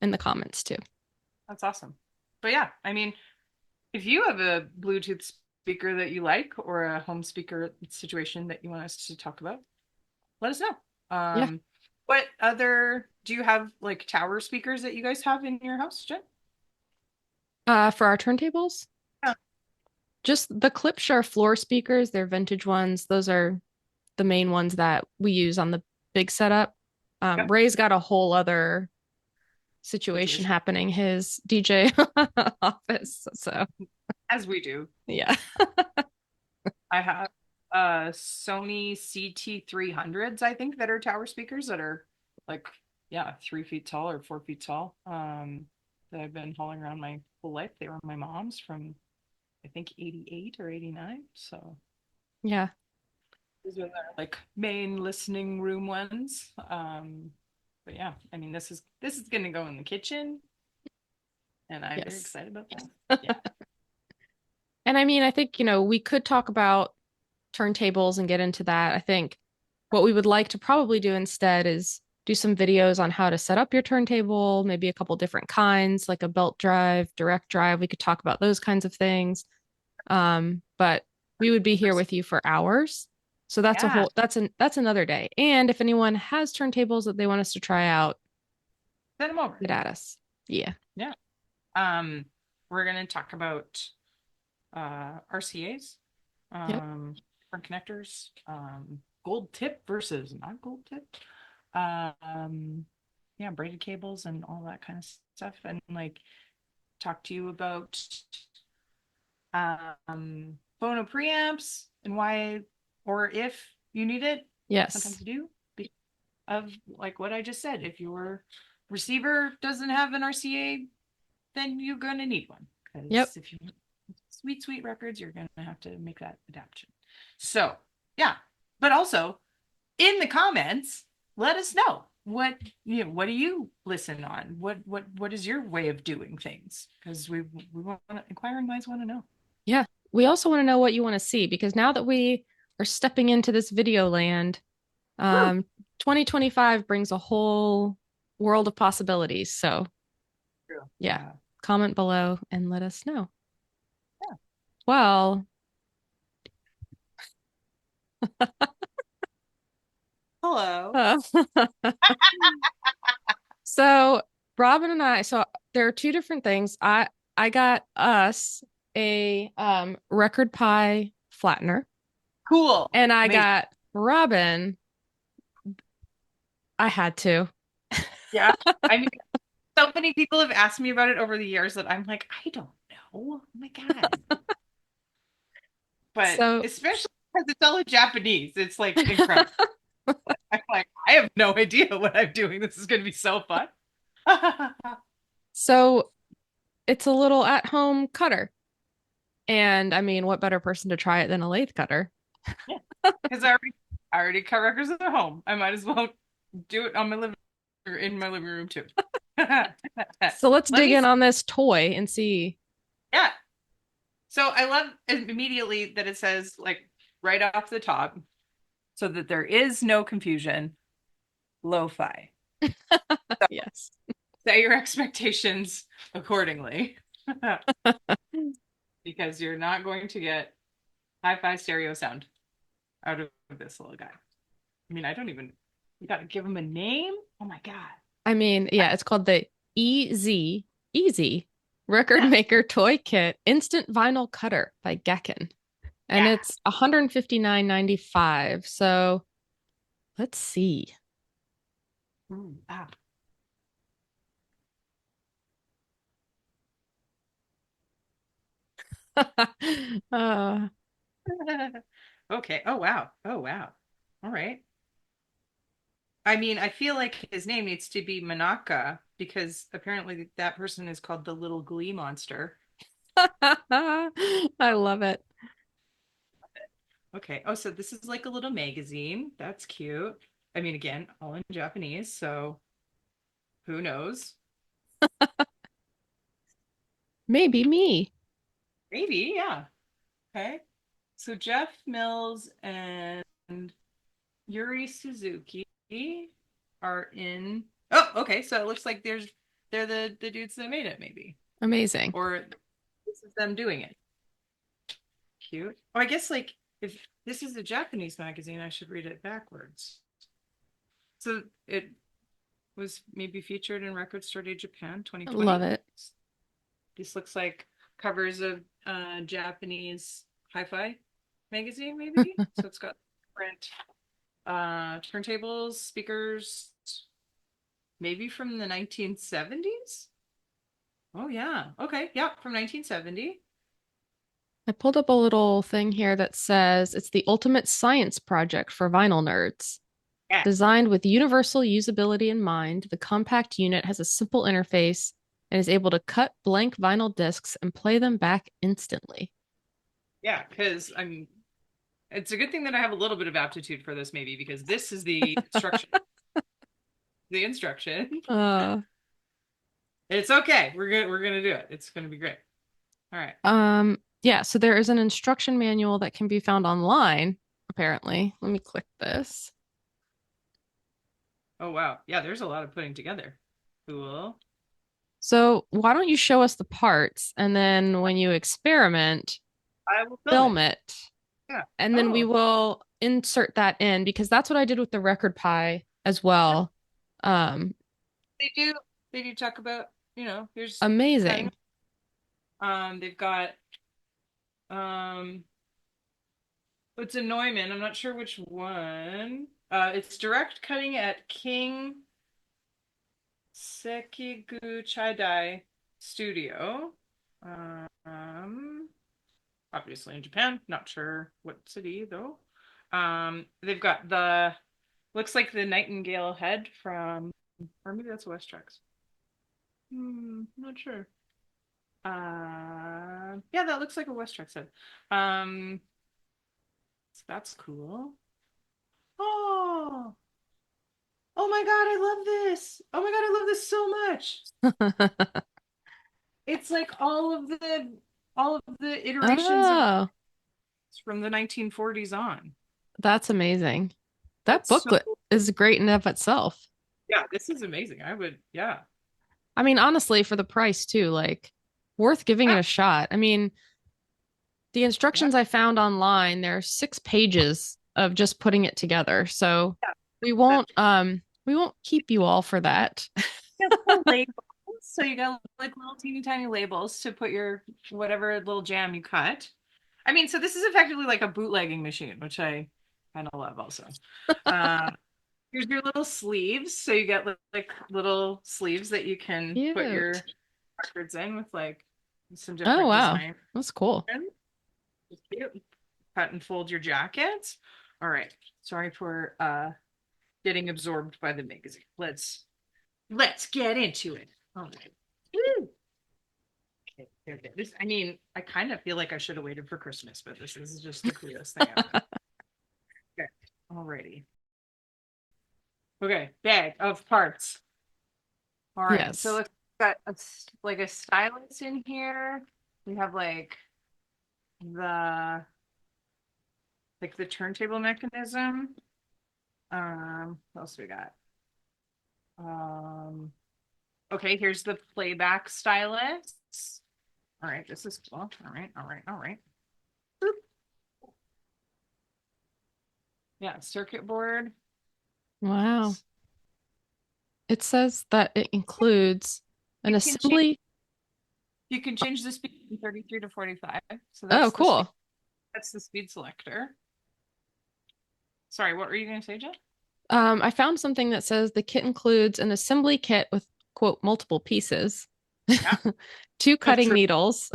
in the comments too. that's awesome. But yeah, I mean, if you have a Bluetooth speaker that you like or a home speaker situation that you want us to talk about, let us know. Yeah. What other do you have like tower speakers that you guys have in your house, Jen? For our turntables, Yeah. just the Clipshare floor speakers, they're vintage ones. Those are the main ones that we use on the big setup. Yep. Ray's got a whole other situation Situation. happening, his DJ office. So, As we do. yeah. I have Sony CT300s, I think, that are tower speakers that are like, yeah, 3 feet tall or 4 feet tall. That I've been hauling around my whole life. They were my mom's from I think 88 or 89. So Yeah. these are their like main listening room ones. But yeah, I mean this is gonna go in the kitchen and I'm very Yes. excited about that. Yeah. And I mean, I think, we could talk about turntables and get into that. I think what we would like to probably do instead is do some videos on how to set up your turntable, maybe a couple different kinds, like a belt drive, direct drive. We could talk about those kinds of things. But we would be here with you for hours. So Yeah. that's another day. And if anyone has turntables that they want us to try out, Send them over. get at us. Yeah. Yeah. Um, we're gonna talk about RCAs, Yep. different connectors, gold tip versus not gold tip. Um, yeah, braided cables and all that kind of stuff, and like talk to you about phono preamps and why or if you need it. Yes. Sometimes you do because of like what I just said. If your receiver doesn't have an RCA, then you're gonna need one Yep. because if you want sweet sweet records, you're gonna have to make that adaptation. So yeah, but also in the comments, let us know what do you listen on? What is your way of doing things? Because we want inquiring minds want to know. Yeah. We also want to know what you want to see because now that we are stepping into this video land, Woo! 2025 brings a whole world of possibilities. So, True. yeah, Yeah. comment below and let us know. Yeah. Well, Hello. uh, so Robin and I, so there are two different things. I got us. a record pie flattener, Cool. and I Amazing. got Robin. I had to. Yeah. I mean, so many people have asked me about it over the years that I'm like, I don't know. Oh my God. But So especially because it's all in Japanese, it's like incredible. I'm like, I have no idea what I'm doing. This is going to be so fun. so it's a little at-home cutter. And I mean, what better person to try it than a lathe cutter? Yeah, because I already cut records at home. I might as well do it on my living or in my living room too. Let So let's dig me in see. on this toy and see. Yeah. So I love immediately that it says like right off the top, so that there is no confusion, lo-fi. Yes. Set your expectations accordingly because you're not going to get hi-fi stereo sound out of this little guy. I mean, I don't even, you got to give him a name. Oh my God. I mean, yeah, it's called the Easy Record Yeah. Maker Toy Kit Instant Vinyl Cutter by Gekken. And Yeah. it's 159.95. So let's see. Ooh, ah. uh, Okay. Oh wow. Oh wow. All right. I mean, I feel like his name needs to be Manaka because apparently that person is called the Little Glee Monster. I love it. Okay. Oh, so this is like a little magazine. That's cute. I mean, again, all in Japanese, so who knows? Maybe me. Maybe, yeah. Okay. So Jeff Mills and Yuri Suzuki are in. Oh, okay. So it looks like they're the dudes that made it, maybe, Amazing. or this is them doing it. Cute. Oh, I guess like if this is a Japanese magazine, I should read it backwards. So it was maybe featured in Record Store Day Japan I love 2020. it. This looks like covers of Japanese hi-fi magazine, maybe. So it's got different turntables, speakers, maybe from the 1970s. Oh yeah. Okay. Yeah, from 1970. I pulled up a little thing here that says it's the ultimate science project for vinyl nerds. Yeah. Designed with universal usability in mind, the compact unit has a simple interface and is able to cut blank vinyl discs and play them back instantly. Yeah, because I'm it's a good thing that I have a little bit of aptitude for this maybe because this is the instruction. The instruction. Uh, It's okay. We're gonna do it. It's gonna be great. All right. yeah, so there is an instruction manual that can be found online, apparently. Let me click this. Oh wow. Yeah, there's a lot of putting together. Cool. So why don't you show us the parts and then when you experiment, I will film film it. it, Yeah. and then we Oh, will insert that in because that's what I did with the record pie as yeah. well. Um, They do. They do talk about, here's cutting. amazing. They've got it's a Neumann. I'm not sure which one. It's direct cutting at King Sekigu Chaidai Studio. Um, Obviously in Japan. Not sure what city though. They've got the looks like the Nightingale head from, or maybe that's West Tracks. Not sure. Yeah, that looks like a West Tracks head. Um, so that's cool. Oh, oh my God, I love this. Oh my God, I love this so much. It's like all of the iterations of Oh, from the 1940s on. that's amazing. That That's so booklet is great in and of itself. yeah, this is amazing. I would yeah. I mean, honestly, for the price too, like worth giving it Ah, a shot. I mean, the yeah, instructions I found online, there's 6 pages of just putting it together. So yeah. we That won't we won't keep you all for that. the labels. So you got like little teeny tiny labels to put your whatever little jam you cut. I mean, so this is effectively like a bootlegging machine, which I kind of love also. Uh, here's your little sleeves. So you get like little sleeves that you can put your Cute. records in with like some Oh, different wow. design. That's cool. Cute. Cut and fold your jackets. All right. Sorry for getting absorbed by the magazine. Let's get into it. All right. Woo. Okay, there. This, I mean, I kind of feel like I should have waited for Christmas, but this is just the coolest thing ever. Okay. Alrighty. Okay. Bag of parts. All right. So Yes. let's got like a stylus in here. We have the the turntable mechanism. What else we got? Um, okay, here's the playback stylus. All right, this is cool. All right, all right, all right. Boop. Yeah, circuit board. Wow. It says that it includes an You can change assembly. you can change the speed from 33 to 45. So Oh, cool. that's the speed selector. Sorry, what were you going to say, Jen? I found something that says the kit includes an assembly kit with, quote, multiple pieces, Yeah, two that's cutting true. needles,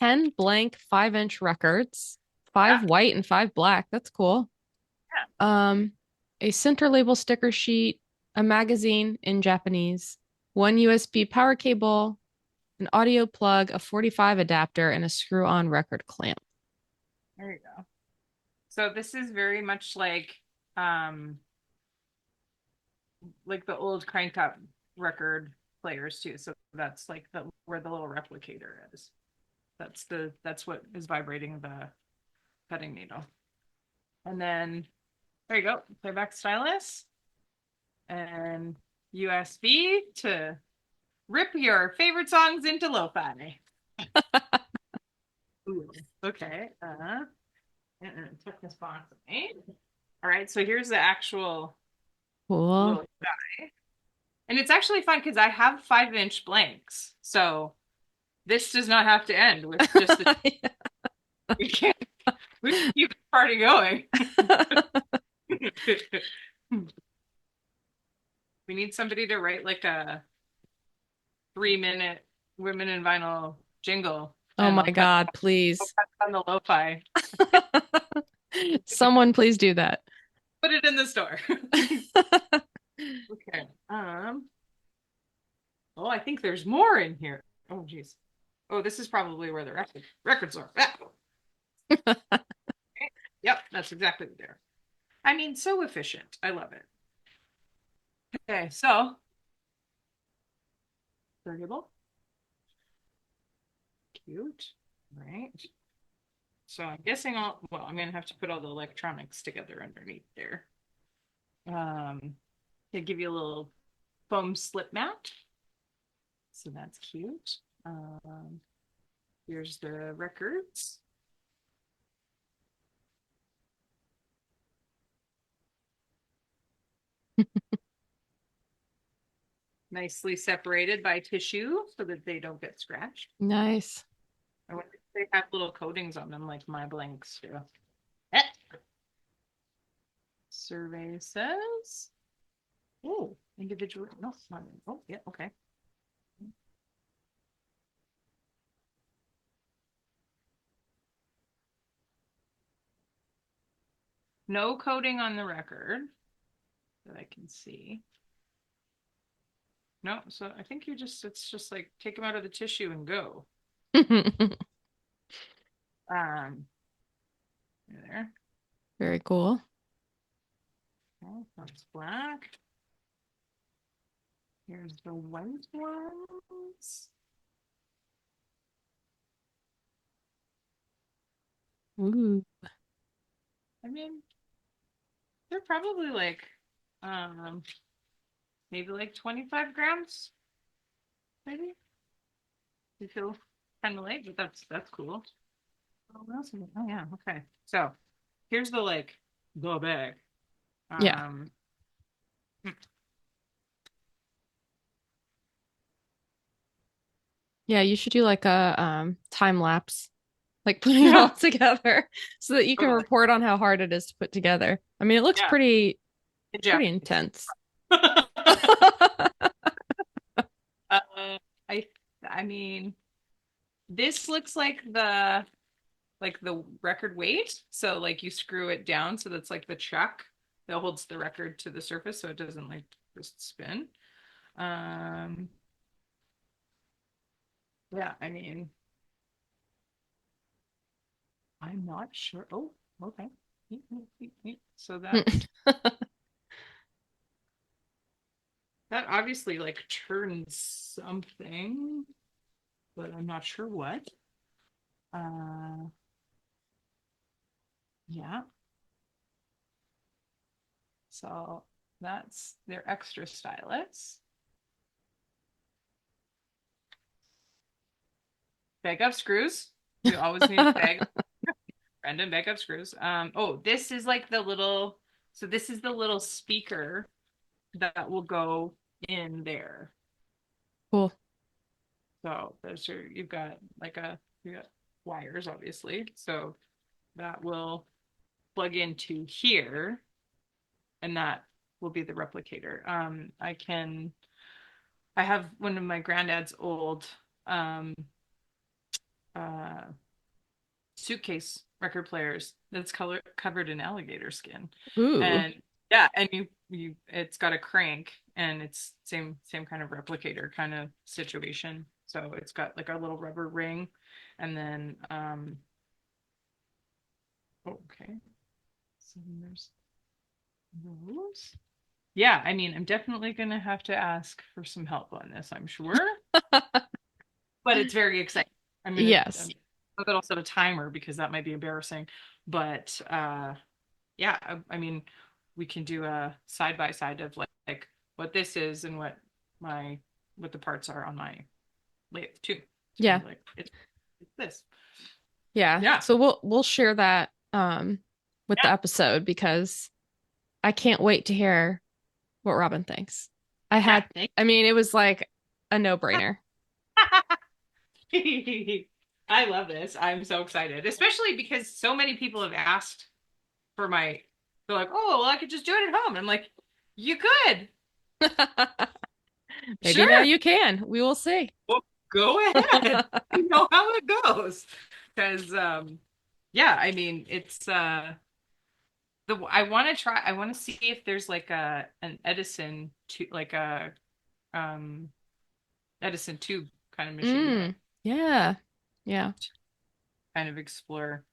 10 blank 5-inch records, Yeah, five white and five black. That's cool. yeah. Um, a center label sticker sheet, a magazine in Japanese, one USB power cable, an audio plug, a 45 adapter, and a screw-on record clamp. There you go. So this is very much um like the old crank up record players too. So that's like the where the little replicator is. That's what is vibrating the cutting needle. And then there you go, playback stylus and USB to rip your favorite songs into lo-fi. Ooh, okay. Tuck this box away. All right, so here's the actual Cool. little guy. And it's actually fun because I have 5-inch blanks. So this does not have to end with just the we can't we can keep the party going. We need somebody to write like a 3-minute women in vinyl jingle Oh and my God, I'll please. cut on the lo-fi. Someone please do that. Put it in the store. Okay. Oh, I think there's more in here. Oh, geez. Oh, this is probably where the records are. Ah. Yep, that's exactly there. I mean, so efficient. I love it. Okay, so variable, cute, right? So I'm guessing I'm gonna have to put all the electronics together underneath there. They give you a little foam slip mat. So that's cute. Here's the records. Nicely separated by tissue so that they don't get scratched. Nice. I wonder if they have little coatings on them like my blanks do. Eh. Survey says, oh, individual. No, it's not. Oh, yeah, okay. No coating on the record that I can see. No, so I think it's just like take them out of the tissue and go. Um, there. Very cool. Okay, that's black. Here's the white ones. Ooh. I mean, they're probably um, maybe like 25 grams, maybe. You feel kind of light, but that's cool. Oh, what else? Oh yeah, okay. So here's the bag. Yeah. Um, Yeah, you should do like a time lapse, like putting it all together so that you can Totally. report on how hard it is to put together. I mean, it looks Yeah, in pretty Japanese. intense. Uh, I I mean, this looks like the record weight. So like you screw it down so that's like the chuck that holds the record to the surface so it doesn't like just spin. Um, yeah, I mean, I'm not sure. Oh, okay. So that obviously like turns something, but I'm not sure what. Uh, yeah. So that's their extra stylus. Bag up screws. We always need a bag, random backup screws. Oh, this is like the little, so this is the little speaker that will go in there. Cool. So those are, you've got like you got wires, obviously. So that will plug into here, and that will be the replicator. I have one of my granddad's old um, uh, suitcase record players that's covered in alligator skin. Ooh, And yeah, and you it's got a crank and it's same kind of replicator kind of situation. So it's got like a little rubber ring and then okay. So there's those. Yeah, I mean, I'm definitely gonna have to ask for some help on this, I'm sure. But it's very exciting. yes. I'm gonna set a timer because that might be embarrassing. But yeah, I mean, we can do a side by side of like what this is and my what the parts are on my lathe too. So Yeah. like it's this. Yeah. Yeah. So we'll share that with the Yeah. episode because I can't wait to hear what Robin thinks. Yeah. Thank I mean, it was like a no-brainer. you. I love this. I'm so excited, especially because so many people have asked for they're like, oh, well, I could just do it at home. I'm like, you could. Maybe now Sure. you can. We will see. Well, go ahead. You know how it goes. Because yeah, I mean it's the I want to see if there's like a an Edison to like a um Edison tube kind of machine that Mm, yeah. Yeah. kind of explore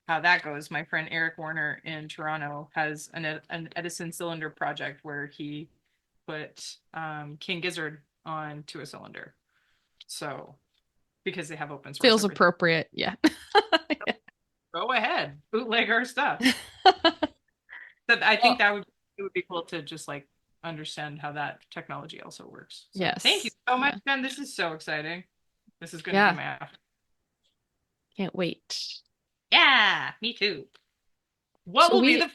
how that goes. My friend Eric Warner in Toronto has an Edison cylinder project where he put King Gizzard onto a cylinder. So because they have open source Feels everything. appropriate. Yeah. Go ahead, bootleg our stuff. But I think Well, that would it would be cool to just like understand how that technology also works. So thank you yes. so much, Yeah. Jen. This is so exciting. This is going to be Yeah. my after. Can't wait. Yeah, me too. What So will be the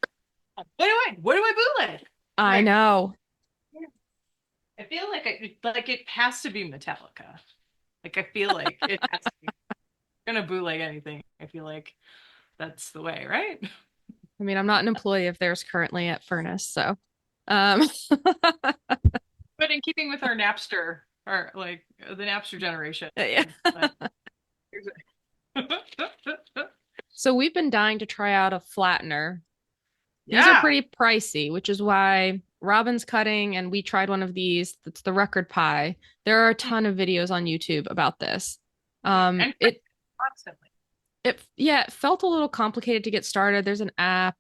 what do I bootleg? I Like know. I feel like it has to be Metallica. Like I feel like it has to be gonna bootleg anything. I feel like that's the way, right? I mean, I'm not an employee of theirs currently at Furnace, so um But in keeping with our Napster or like the Napster generation, yeah. like, So we've been dying to try out a flattener. These are yeah. pretty pricey, which is why Robin's cutting and we tried one of these. That's the record pie. There are a ton of videos on YouTube about this. Um, And it constantly. yeah, it felt a little complicated to get started. There's an app.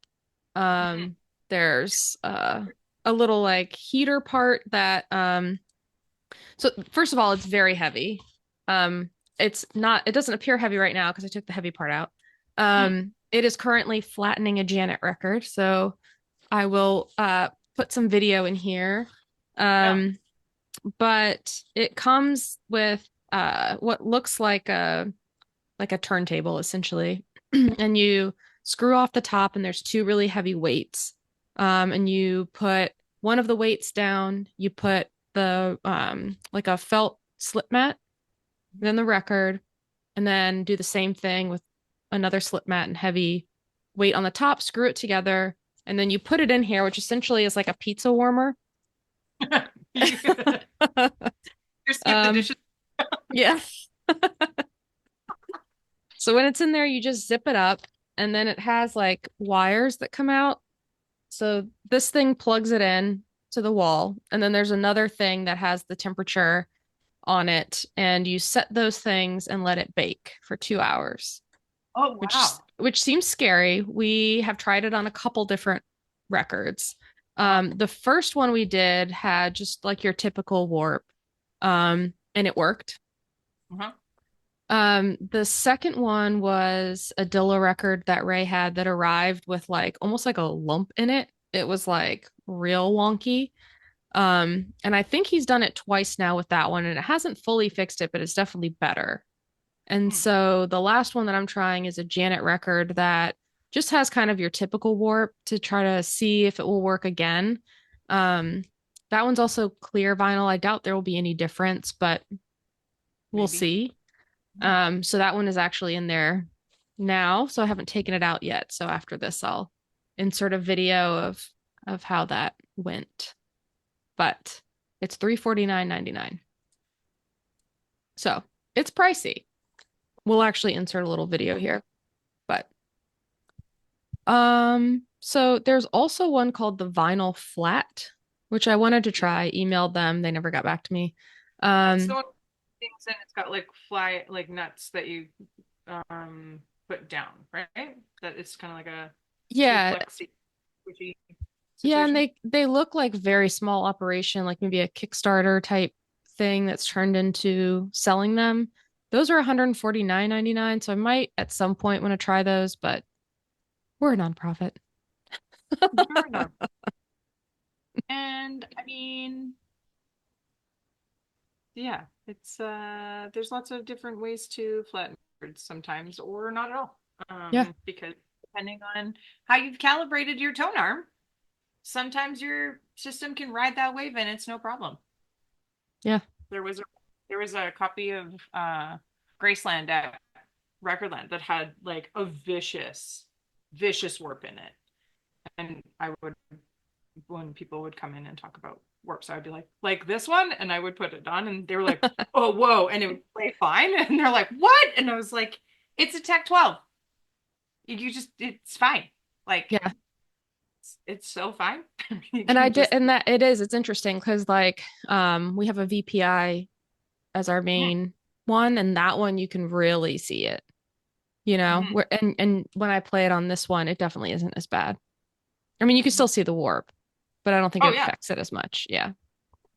Mhm. Um, there's a little like heater part that so first of all, it's very heavy. It's not, it doesn't appear heavy right now because I took the heavy part out. Mm. It is currently flattening a Janet record, so I will put some video in here. Yeah. Um, but it comes with what looks like a turntable essentially. And you screw off the top and there's two really heavy weights. And you put one of the weights down, you put the like a felt slip mat then the record, and then do the same thing with another slip mat and heavy weight on the top, screw it together, and then you put it in here, which essentially is like a pizza warmer. You, you skip the um, dishes. yeah. So when it's in there, you just zip it up, and then it has like wires that come out. So this thing plugs it in to the wall, and then there's another thing that has the temperature on it, and you set those things and let it bake for 2 hours, Oh, which wow. seems scary. We have tried it on a couple different records. Uh-huh. The first one we did had just like your typical warp, and it worked. Uh-huh. The second one was a Dilla record that Ray had that arrived with like almost like a lump in it. It was like real wonky. And I think he's done it twice now with that one, and it hasn't fully fixed it, but it's definitely better. And Hmm. so the last one that I'm trying is a Janet record that just has kind of your typical warp to try to see if it will work again. Um, that one's also clear vinyl. I doubt there will be any difference, but we'll Maybe. see. Hmm. So that one is actually in there now, so I haven't taken it out yet. So after this, I'll insert a video of how that went. But it's 349.99. So it's pricey. We'll actually insert a little video here. But so there's also one called the vinyl flat, which I wanted to try, emailed them, they never got back to me. That's the Um one things and it's got like fly like nuts that you put down, right? That it's kind of like a yeah, suplexy squishy yeah, and situation. they look like very small operation, like maybe a Kickstarter type thing that's turned into selling them. Those are 149.99, so I might at some point want to try those, but we're a nonprofit. Fair enough. And I mean, yeah, it's there's lots of different ways to flatten words sometimes or not at all. Yeah, Because depending on how you've calibrated your tone arm, sometimes your system can ride that wave and it's no problem. yeah. There was a there was a copy of Graceland at Recordland that had like a vicious warp in it. And I would when people would come in and talk about warps, I would be like this one, and I would put it on, and they were like, "Oh, whoa!" and it would play fine, and they're like, "What?" and I was like, "It's a Tech 12. You just it's fine. Like Yeah. it's so fine. You And I can did, just." and that it's interesting because like we have a VPI as our Mm, main one, and that one you can really see it, mhm. where and when I play it on this one, it definitely isn't as bad. I mean, you can still see the warp, but I don't think Oh it yeah, affects it as much. Yeah.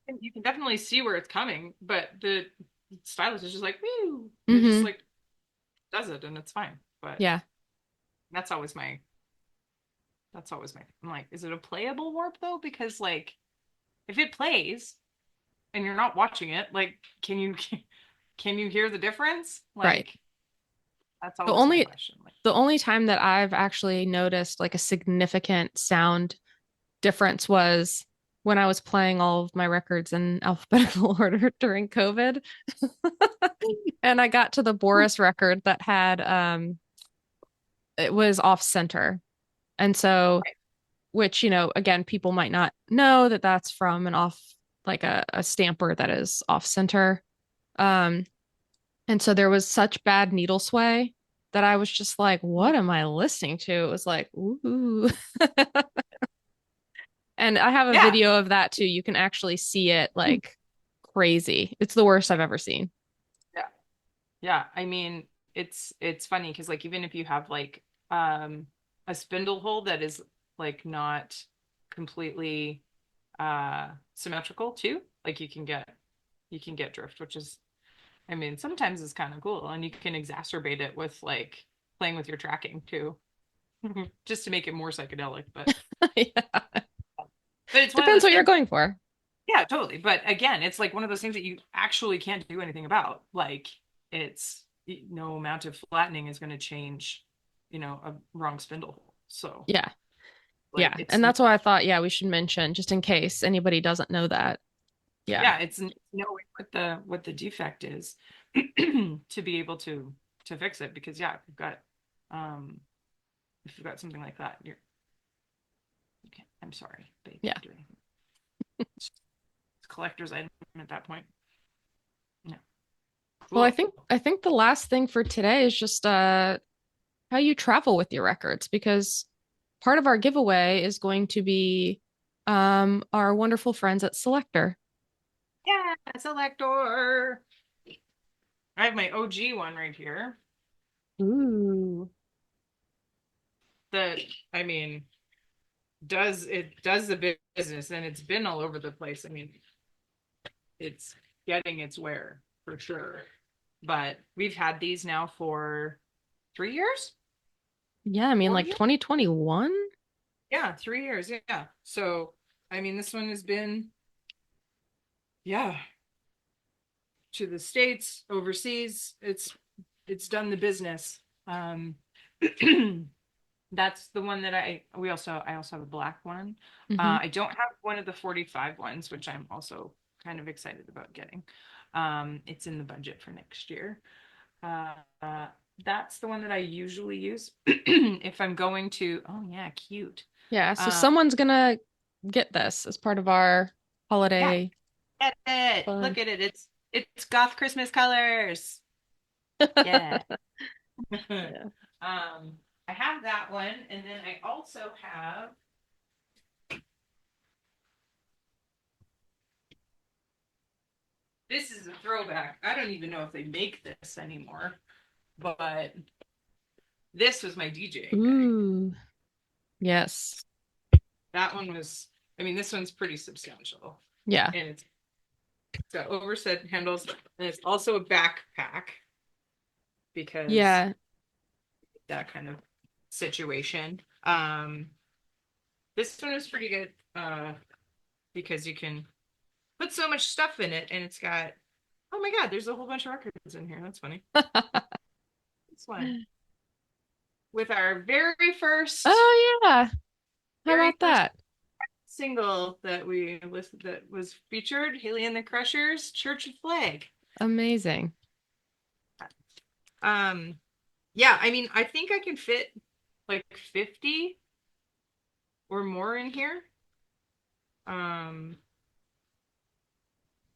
and you can definitely see where it's coming, but the stylus is just like, woo, and it just Mm-hmm. like does it, and it's fine. But Yeah. that's always my I'm like, is it a playable warp though? Because like if it plays and you're not watching it, like can you hear the difference? Right. Like that's The always my only question. Like, the only time that I've actually noticed like a significant sound difference was when I was playing all of my records in alphabetical order during COVID. And I got to the Boris record that had it was off center. And so which, again, people might not know that that's from an off like a stamper that is off center. Um and so there was such bad needle sway that I was just like, what am I listening to? It was like, ooh. And I have a yeah, video of that too. You can actually see it like crazy. It's the worst I've ever seen. yeah, yeah. I mean, it's funny because like even if you have like um a spindle hole that is like not completely symmetrical too, like you can get drift, which is I mean, sometimes it's kind of cool, and you can exacerbate it with like playing with your tracking too, just to make it more psychedelic. Yeah. But it's one of Depends those what you're things. going for. Yeah, totally. But again, it's like one of those things that you actually can't do anything about. Like it's no amount of flattening is going to change, a wrong spindle hole. So Yeah. like Yeah. it's And that's why I thought, yeah, we should mention just in case anybody doesn't know that. Yeah. yeah, it's knowing what the defect is. to be able to fix it because yeah, um if you've got something like that, okay, I'm sorry, but you Yeah. can't do anything. It's a collector's item at that point. Yeah. Well, I Cool. think I think the last thing for today is just how you travel with your records because part of our giveaway is going to be our wonderful friends at Selector. Yeah, selector. I have my OG one right here. Ooh. That I mean, does the business and it's been all over the place. I mean, it's getting its wear for sure. But we've had these now for 3 years, Yeah, I mean four like years. 2021. Yeah, 3 years. Yeah. So I mean, this one has been yeah to the States, overseas. It's done the business. That's the one that I also have a black one. Hmm. I don't have one of the 45 ones, which I'm also kind of excited about getting. It's in the budget for next year. Uh, uh, that's the one that I usually use if I'm going to. Oh yeah, cute. Yeah, so Uh, someone's gonna get this as part of our yeah, holiday get it. fun. Look at it. It's goth Christmas colors. Yeah. Yeah. I have that one, and then I also have. This is a throwback. I don't even know if they make this anymore, but this was my DJing bag. Ooh, yes. That one was, I mean, this one's pretty substantial. Yeah. And it's got oversight handles, and it's also a backpack because Yeah. that kind of situation. This one is pretty good because you can put so much stuff in it, and it's got, oh my God, there's a whole bunch of records in here. That's funny. This one with our Oh yeah. How very about first that? single that we listed that was featured, Haley and the Crushers, Church of Flag. Amazing. Um, yeah, I mean, I think I can fit like 50 or more in here. Um,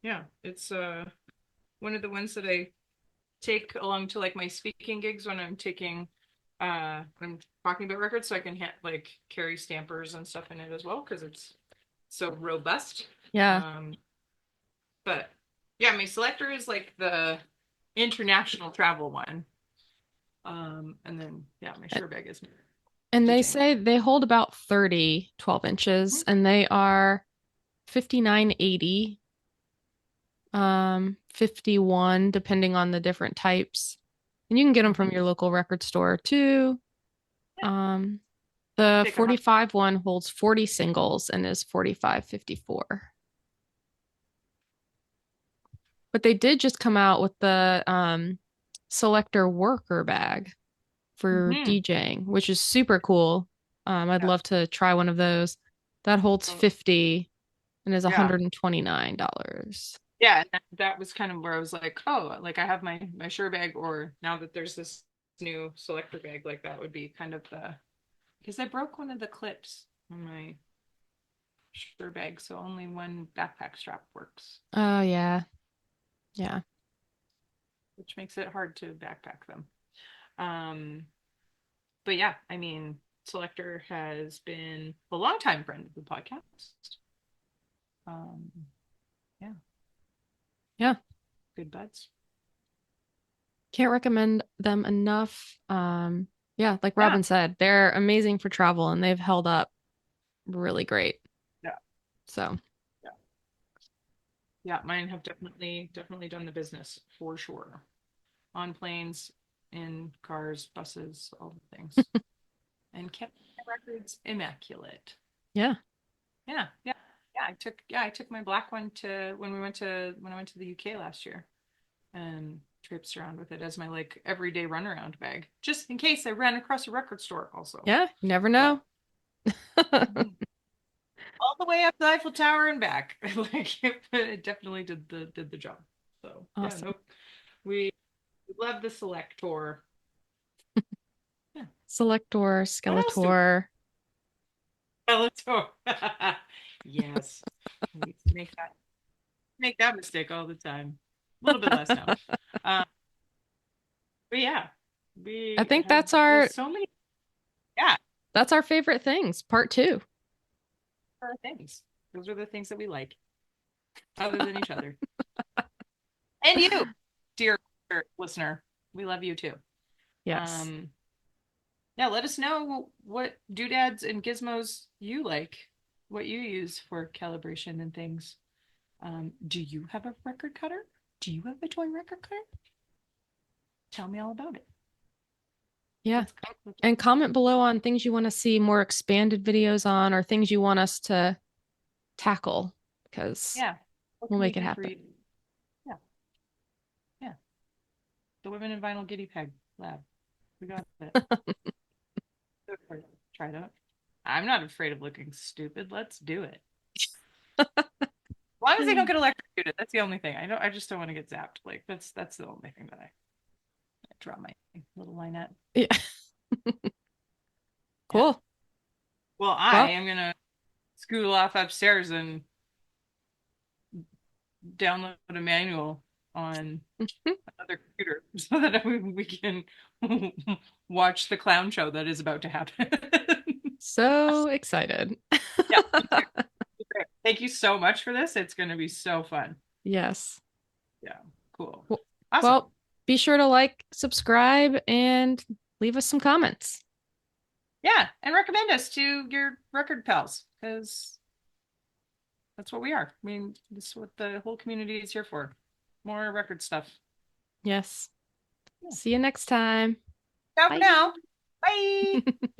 yeah, it's one of the ones that I take along to like my speaking gigs when I'm taking when I'm talking about records so I can like carry stampers and stuff in it as well because it's so robust. Yeah. Um, but yeah, my selector is like the international travel one. And then yeah, my sure bag is And they DJing. say they hold about 30 12 inches and they are 59.80, 51 depending on the different types. And you can get them from Mm-hmm. your local record store too. Um, the Take a hot. 45 one holds 40 singles and is 45.54. But they did just come out with the selector worker bag for Mm-hmm. DJing, which is super cool. I'd Yeah. love to try one of those. That holds So, 50 and is yeah. $129. Yeah. And that was kind of where I was like, oh, like I have my sure bag, or now that there's this new selector bag, like that would be kind of the because I broke one of the clips on my sure bag, so only one backpack strap works, Oh yeah. Yeah. which makes it hard to backpack them. Um, but yeah, I mean, Selector has been a longtime friend of the podcast. Um, yeah, Yeah. good buds. Can't recommend them enough. Yeah, like Yeah, Robin said, they're amazing for travel and they've held up really great. yeah, So, yeah, yeah. Mine have definitely done the business for sure. On planes, in cars, buses, all the things, and kept my records immaculate. yeah. Yeah, yeah, yeah. I took my black one to when I went to the UK last year, and traipsed around with it as my like everyday runaround bag, just in case I ran across a record store also. Yeah, you never But know. mhm, all the way up the Eiffel Tower and back, like it definitely did the job. So yeah, Awesome. no, we love the Selector. Yeah. Selector, What else do we Skeletor. Skeletor? Yes. We used to make that mistake all the time. A little bit less now. Um, but yeah, I we think have there's so many yeah, that's our favorite things, part two. things. Those are the things that we like, other than each other. And you, dear listener. We love you too. Yes. Um, yeah, let us know what doodads and gizmos you like, what you use for calibration and things. Do you have a record cutter? Do you have a toy record cutter? Tell me all about it. Yeah. Let's, let's And comment below on things you want to see more expanded videos on or things you want us to tackle because yeah. What we'll can we make it do for happen. you? Yeah, yeah. The Women in Vinyl Guinea Pig Lab. We got it. Try it out. I'm not afraid of looking stupid. Let's do it. As long as they don't get electrocuted, that's the only thing. I know I just don't want to get zapped. Like that's the only thing that I draw my little line at. Yeah. Yeah. Cool. Well, I Well, am gonna scoot off upstairs and download a manual on another computer so that we can watch the clown show that is about to happen. so excited. Yeah, me too. Thank you so much for this. It's going to be so fun. Yes. Yeah, cool. Well, Awesome. well, be sure to like, subscribe, and leave us some comments. Yeah, and recommend us to your record pals because that's what we are. I mean, this is what the whole community is here for. More record stuff. Yes. Yeah. See you next time. Ciao for Bye. now. Bye.